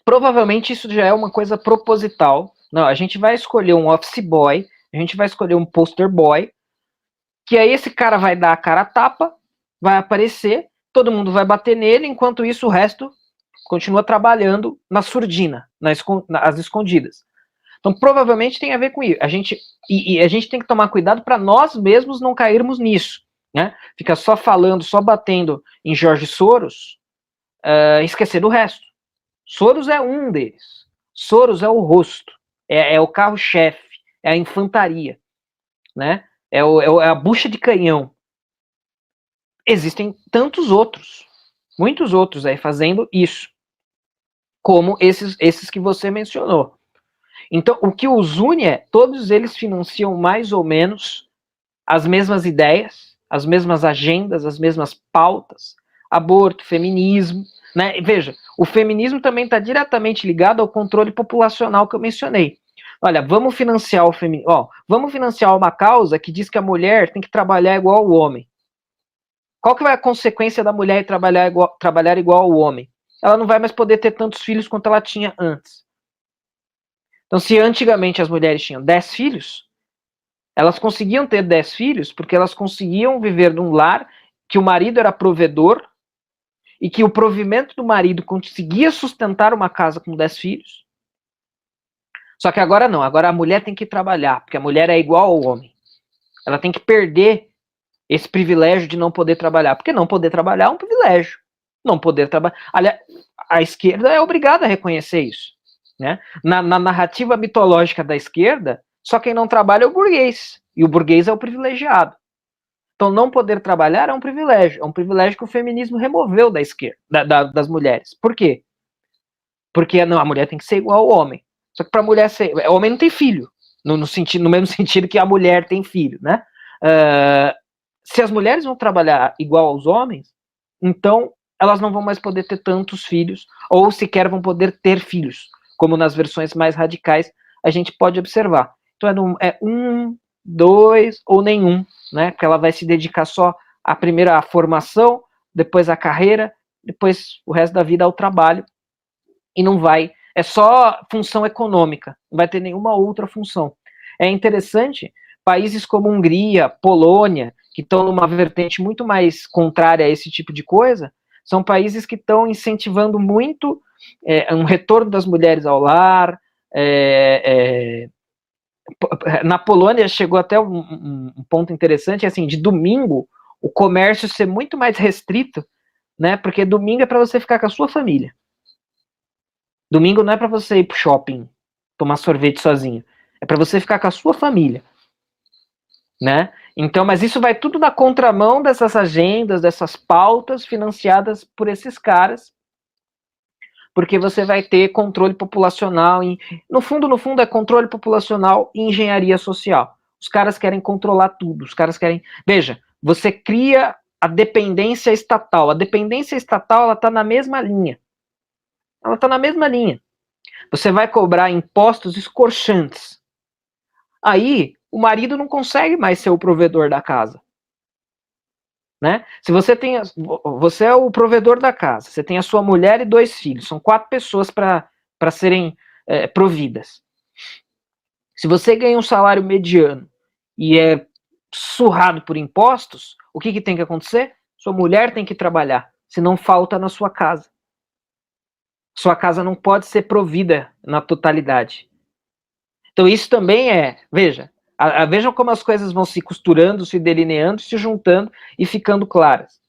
provavelmente isso já é uma coisa proposital. Não, a gente vai escolher um office boy, a gente vai escolher um poster boy, que aí esse cara vai dar a cara a tapa, vai aparecer, todo mundo vai bater nele, enquanto isso o resto continua trabalhando na surdina, nas escondidas. Então, provavelmente tem a ver com isso. A gente tem que tomar cuidado para nós mesmos não cairmos nisso, né? Fica só falando, só batendo em Jorge Soros, esquecer do resto. Soros é um deles. Soros é o rosto, é o carro-chefe, é a infantaria, né? É a bucha de canhão. Existem tantos outros, muitos outros aí fazendo isso, como esses que você mencionou. Então, o que os une é, todos eles financiam mais ou menos as mesmas ideias, as mesmas agendas, as mesmas pautas, aborto, feminismo, né? Veja, o feminismo também está diretamente ligado ao controle populacional que eu mencionei. Olha, vamos financiar o feminismo, vamos financiar uma causa que diz que a mulher tem que trabalhar igual ao homem. Qual que vai a consequência da mulher trabalhar igual ao homem? Ela não vai mais poder ter tantos filhos quanto ela tinha antes. Então, se antigamente as mulheres tinham 10 filhos, elas conseguiam ter 10 filhos porque elas conseguiam viver num lar que o marido era provedor e que o provimento do marido conseguia sustentar uma casa com 10 filhos. Só que agora não, agora a mulher tem que trabalhar, porque a mulher é igual ao homem. Ela tem que perder esse privilégio de não poder trabalhar, porque não poder trabalhar é um privilégio. Não poder trabalhar. Aliás, a esquerda é obrigada a reconhecer isso, né? Na narrativa mitológica da esquerda, só quem não trabalha é o burguês, e o burguês é o privilegiado. Então, não poder trabalhar é um privilégio que o feminismo removeu da esquerda, das mulheres. Por quê? Porque não, a mulher tem que ser igual ao homem. Só que para a mulher ser. O homem não tem filho, no mesmo sentido que a mulher tem filho, né? Se as mulheres vão trabalhar igual aos homens, então elas não vão mais poder ter tantos filhos, ou sequer vão poder ter filhos, como nas versões mais radicais a gente pode observar. Então é 1, 2 ou nenhum, né? Porque ela vai se dedicar só à formação, depois à carreira, depois o resto da vida ao trabalho, e não vai, é só função econômica, não vai ter nenhuma outra função. É interessante, países como Hungria, Polônia, que estão numa vertente muito mais contrária a esse tipo de coisa, são países que estão incentivando muito um retorno das mulheres ao lar. Na Polônia chegou até um ponto interessante, assim, de domingo o comércio ser muito mais restrito, né? Porque domingo é para você ficar com a sua família. Domingo não é para você ir pro shopping tomar sorvete sozinho, é para você ficar com a sua família, né? Então, mas isso vai tudo na contramão dessas agendas, dessas pautas financiadas por esses caras, porque você vai ter controle populacional, no fundo é controle populacional e engenharia social. Os caras querem controlar tudo, os caras querem... Veja, você cria a dependência estatal. A dependência estatal, ela está na mesma linha. Ela está na mesma linha. Você vai cobrar impostos escorchantes. Aí, o marido não consegue mais ser o provedor da casa. Né? Se você é o provedor da casa, você tem a sua mulher e 2 filhos, são 4 pessoas para serem providas. Se você ganha um salário mediano e é surrado por impostos, o que tem que acontecer? Sua mulher tem que trabalhar, senão falta na sua casa. Sua casa não pode ser provida na totalidade. Então isso também vejam como as coisas vão se costurando, se delineando, se juntando e ficando claras.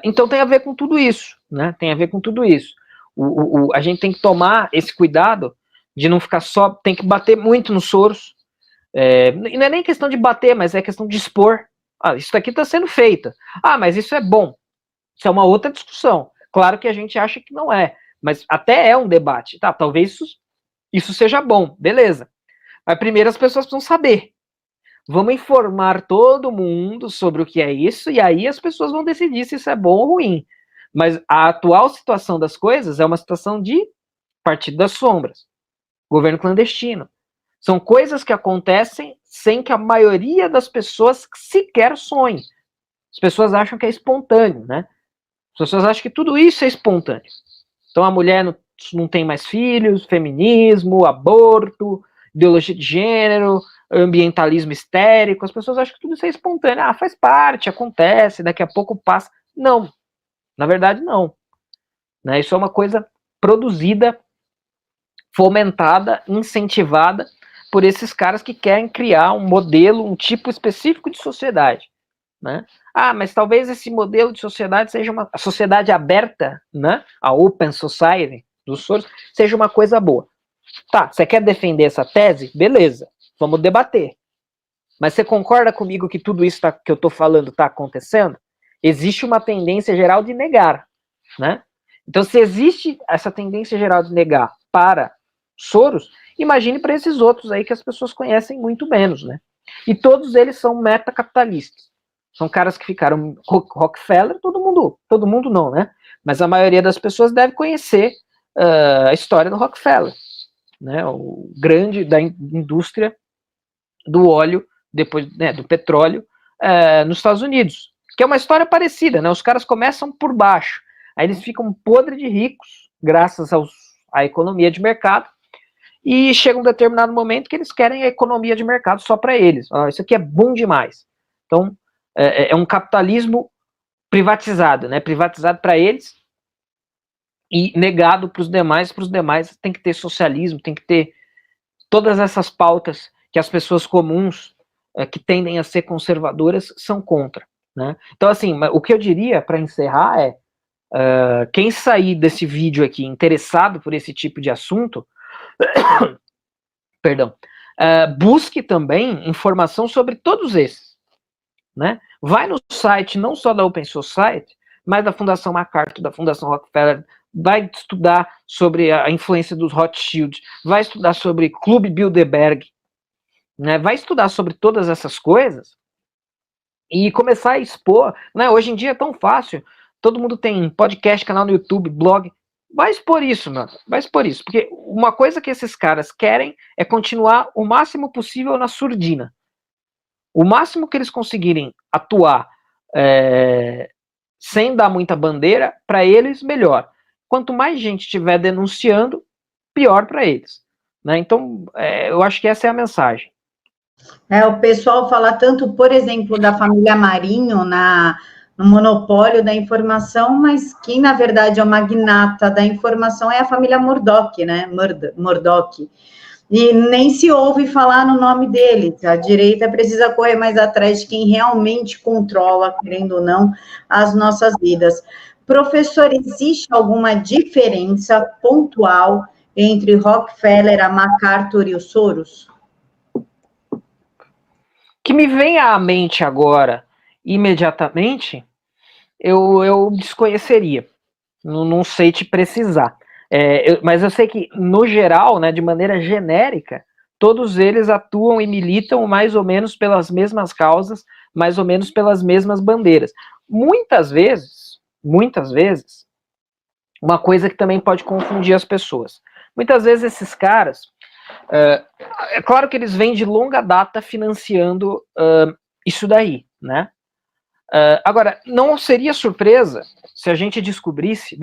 Então tem a ver com tudo isso, né? Tem a ver com tudo isso. A gente tem que tomar esse cuidado de não ficar só, tem que bater muito nos Soros. E não é nem questão de bater, mas é questão de expor. Isso aqui está sendo feito. Mas isso é bom. Isso é uma outra discussão. Claro que a gente acha que não é, mas até é um debate. Tá, talvez isso seja bom, beleza. Mas primeiro as pessoas precisam saber. Vamos informar todo mundo sobre o que é isso, e aí as pessoas vão decidir se isso é bom ou ruim. Mas a atual situação das coisas é uma situação de Partido das Sombras, governo clandestino. São coisas que acontecem sem que a maioria das pessoas sequer sonhe. As pessoas acham que é espontâneo, né? As pessoas acham que tudo isso é espontâneo. Então a mulher não tem mais filhos, feminismo, aborto, ideologia de gênero, ambientalismo histérico, as pessoas acham que tudo isso é espontâneo. Faz parte, acontece, daqui a pouco passa. Não, na verdade não. Né? Isso é uma coisa produzida, fomentada, incentivada por esses caras que querem criar um modelo, um tipo específico de sociedade. Né? Mas talvez esse modelo de sociedade seja a sociedade aberta, né? A Open Society dos Soros, seja uma coisa boa. Tá, você quer defender essa tese? Beleza, vamos debater. Mas você concorda comigo que tudo isso que eu estou falando está acontecendo? Existe uma tendência geral de negar, né? Então, se existe essa tendência geral de negar para Soros, imagine para esses outros aí que as pessoas conhecem muito menos, né? E todos eles são metacapitalistas. São caras que ficaram Rockefeller, todo mundo não, né? Mas a maioria das pessoas deve conhecer a história do Rockefeller, né? O grande da indústria do óleo, depois, né, do petróleo, nos Estados Unidos, que é uma história parecida, né? Os caras começam por baixo, aí eles ficam podre de ricos, graças à economia de mercado, e chega um determinado momento que eles querem a economia de mercado só para eles. Isso aqui é bom demais. Então, é um capitalismo privatizado, né? Privatizado para eles e negado para os demais. Para os demais tem que ter socialismo, tem que ter todas essas pautas que as pessoas comuns que tendem a ser conservadoras são contra, né? Então, assim, o que eu diria para encerrar é quem sair desse vídeo aqui interessado por esse tipo de assunto, perdão, busque também informação sobre todos esses, né? Vai no site não só da Open Society, mas da Fundação MacArthur, da Fundação Rockefeller, vai estudar sobre a influência dos Rothschild, vai estudar sobre Clube Bilderberg, né? Vai estudar sobre todas essas coisas e começar a expor, né? Hoje em dia é tão fácil, todo mundo tem podcast, canal no YouTube, blog, vai expor isso, mano, vai expor isso, porque uma coisa que esses caras querem é continuar o máximo possível na surdina. O máximo que eles conseguirem atuar sem dar muita bandeira, para eles, melhor. Quanto mais gente estiver denunciando, pior para eles. Né? Então, eu acho que essa é a mensagem. O pessoal fala tanto, por exemplo, da família Marinho no monopólio da informação, mas quem, na verdade, é o magnata da informação é a família Murdoch, né? Murdoch. E nem se ouve falar no nome deles. A direita precisa correr mais atrás de quem realmente controla, querendo ou não, as nossas vidas. Professor, existe alguma diferença pontual entre Rockefeller, a MacArthur e os Soros? Que me vem à mente agora, imediatamente, eu desconheceria. Não sei te precisar. Mas eu sei que, no geral, né, de maneira genérica, todos eles atuam e militam mais ou menos pelas mesmas causas, mais ou menos pelas mesmas bandeiras. Muitas vezes, uma coisa que também pode confundir as pessoas. Muitas vezes esses caras, é claro que eles vêm de longa data financiando isso daí, né? Agora, não seria surpresa se a gente descobrisse,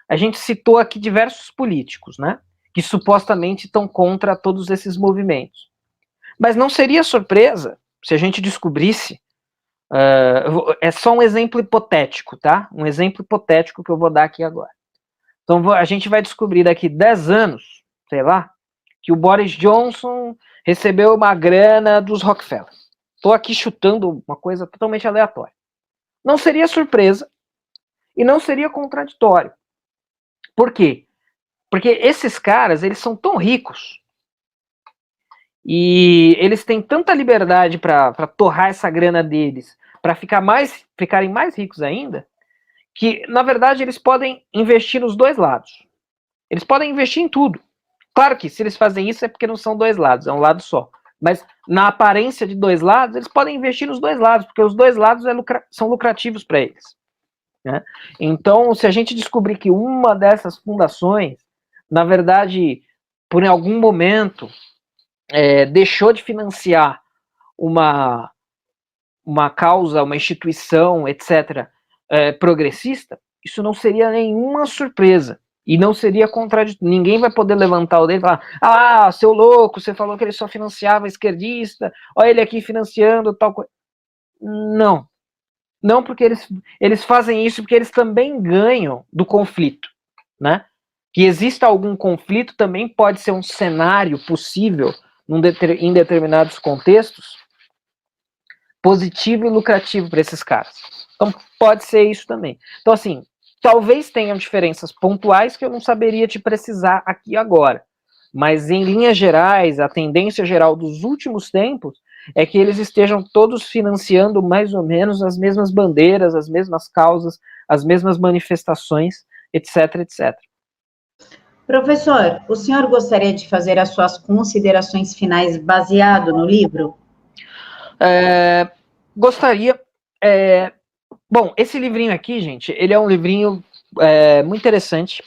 a gente citou aqui diversos políticos, né, que supostamente estão contra todos esses movimentos. Mas não seria surpresa se a gente descobrisse, é só um exemplo hipotético, tá? Um exemplo hipotético que eu vou dar aqui agora. Então, a gente vai descobrir daqui 10 anos, sei lá, que o Boris Johnson recebeu uma grana dos Rockefeller. Estou aqui chutando uma coisa totalmente aleatória. Não seria surpresa e não seria contraditório. Por quê? Porque esses caras, eles são tão ricos e eles têm tanta liberdade para torrar essa grana deles, para ficarem mais ricos ainda, que, na verdade, eles podem investir nos dois lados. Eles podem investir em tudo. Claro que se eles fazem isso é porque não são dois lados, é um lado só. Mas na aparência de dois lados, eles podem investir nos dois lados, porque os dois lados são lucrativos para eles. Né? Então, se a gente descobrir que uma dessas fundações, na verdade, por algum momento, deixou de financiar uma causa, uma instituição, etc., progressista, isso não seria nenhuma surpresa. E não seria contraditório. Ninguém vai poder levantar o dedo e falar: seu louco, você falou que ele só financiava esquerdista, olha ele aqui financiando tal coisa. Não. Não, porque eles fazem isso porque eles também ganham do conflito. Né? Que exista algum conflito também pode ser um cenário possível em determinados contextos positivo e lucrativo para esses caras. Então pode ser isso também. Então assim, talvez tenham diferenças pontuais que eu não saberia te precisar aqui agora, mas em linhas gerais, a tendência geral dos últimos tempos é que eles estejam todos financiando mais ou menos as mesmas bandeiras, as mesmas causas, as mesmas manifestações, etc, etc. Professor, o senhor gostaria de fazer as suas considerações finais baseado no livro? Gostaria. Bom, esse livrinho aqui, gente, ele é um livrinho muito interessante.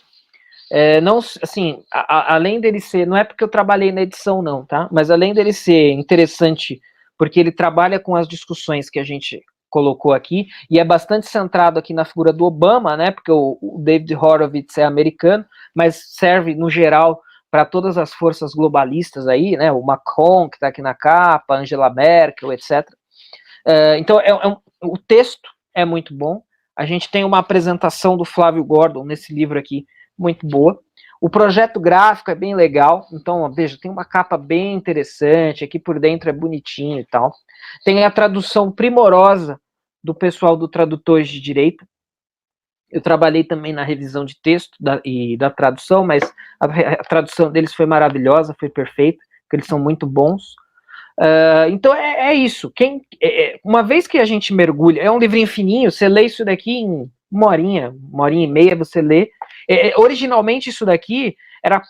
Não, assim, além dele ser, não é porque eu trabalhei na edição, não, tá? Mas além dele ser interessante, porque ele trabalha com as discussões que a gente colocou aqui, e é bastante centrado aqui na figura do Obama, né? Porque o David Horowitz é americano, mas serve, no geral, para todas as forças globalistas aí, né? O Macron, que está aqui na capa, Angela Merkel, etc. Então, o texto é muito bom. A gente tem uma apresentação do Flávio Gordon nesse livro aqui, muito boa. O projeto gráfico é bem legal, então, veja, tem uma capa bem interessante, aqui por dentro é bonitinho e tal. Tem a tradução primorosa do pessoal do Tradutores de Direita. Eu trabalhei também na revisão de texto e da tradução, mas a tradução deles foi maravilhosa, foi perfeita, porque eles são muito bons. Então é isso. Uma vez que a gente mergulha, é um livrinho fininho, você lê isso daqui em uma horinha e meia, você lê. Originalmente isso daqui era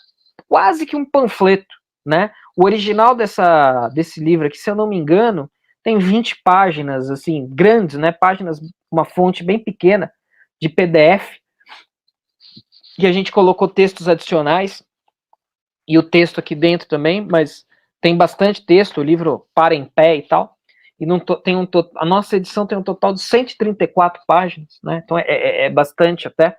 quase que um panfleto, né? O original desse livro aqui, se eu não me engano, tem 20 páginas, assim, grandes, né? Páginas, uma fonte bem pequena de PDF, que a gente colocou textos adicionais, e o texto aqui dentro também, mas tem bastante texto, o livro para em pé e tal, e a nossa edição tem um total de 134 páginas, né? Então é bastante até.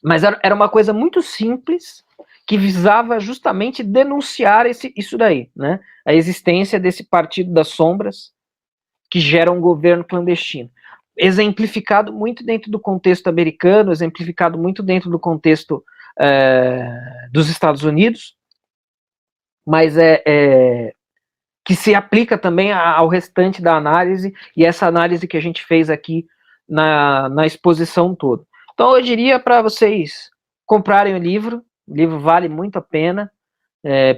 Mas era uma coisa muito simples, que visava justamente denunciar isso daí, né? A existência desse partido das sombras, que gera um governo clandestino. Exemplificado muito dentro do contexto americano, exemplificado muito dentro do contexto dos Estados Unidos, mas que se aplica também ao restante da análise, e essa análise que a gente fez aqui na exposição toda. Então eu diria para vocês comprarem o livro vale muito a pena,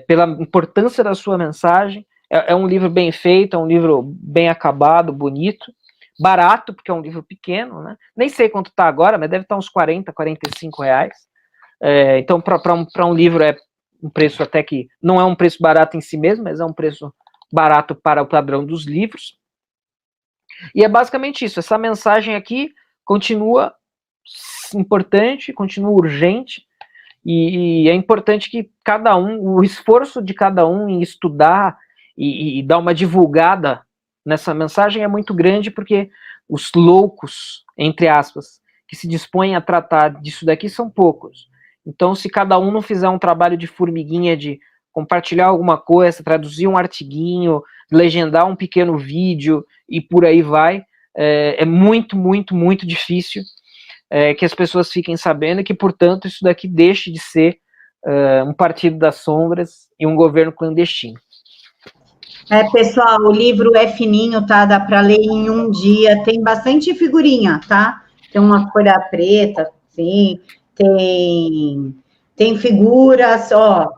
pela importância da sua mensagem, é um livro bem feito, é um livro bem acabado, bonito, barato, porque é um livro pequeno, né? Nem sei quanto está agora, mas deve estar uns 40, 45 reais. Então, para um livro é um preço até que não é um preço barato em si mesmo, mas é um preço barato para o padrão dos livros. E é basicamente isso. Essa mensagem aqui continua importante, continua urgente, e é importante que o esforço de cada um em estudar e dar uma divulgada nessa mensagem é muito grande, porque os loucos, entre aspas, que se dispõem a tratar disso daqui são poucos. Então, se cada um não fizer um trabalho de formiguinha, de compartilhar alguma coisa, traduzir um artiguinho, legendar um pequeno vídeo e por aí vai, é muito, muito, muito difícil que as pessoas fiquem sabendo e que, portanto, isso daqui deixe de ser um partido das sombras e um governo clandestino. Pessoal, o livro é fininho, tá? Dá para ler em um dia. Tem bastante figurinha, tá? Tem uma folha preta, sim. Tem figuras, ó.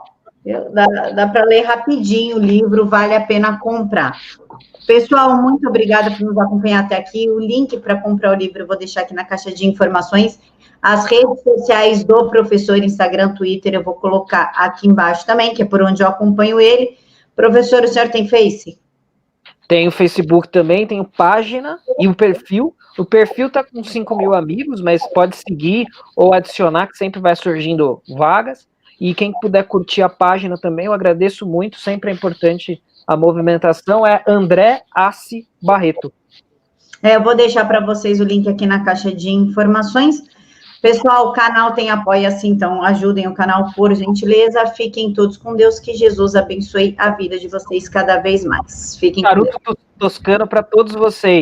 Dá para ler rapidinho o livro, vale a pena comprar. Pessoal, muito obrigada por nos acompanhar até aqui. O link para comprar o livro eu vou deixar aqui na caixa de informações. As redes sociais do professor, Instagram, Twitter, eu vou colocar aqui embaixo também, que é por onde eu acompanho ele. Professor, o senhor tem Face? Tem o Facebook também, tem página e o perfil. O perfil tá com 5.000 amigos, mas pode seguir ou adicionar, que sempre vai surgindo vagas. E quem puder curtir a página também, eu agradeço muito, sempre é importante a movimentação, é André Assi Barreto. Eu vou deixar para vocês o link aqui na caixa de informações. Pessoal, o canal tem Apoia-se, então ajudem o canal, por gentileza. Fiquem todos com Deus, que Jesus abençoe a vida de vocês cada vez mais. Fiquem com Deus. Charuto toscano para todos vocês.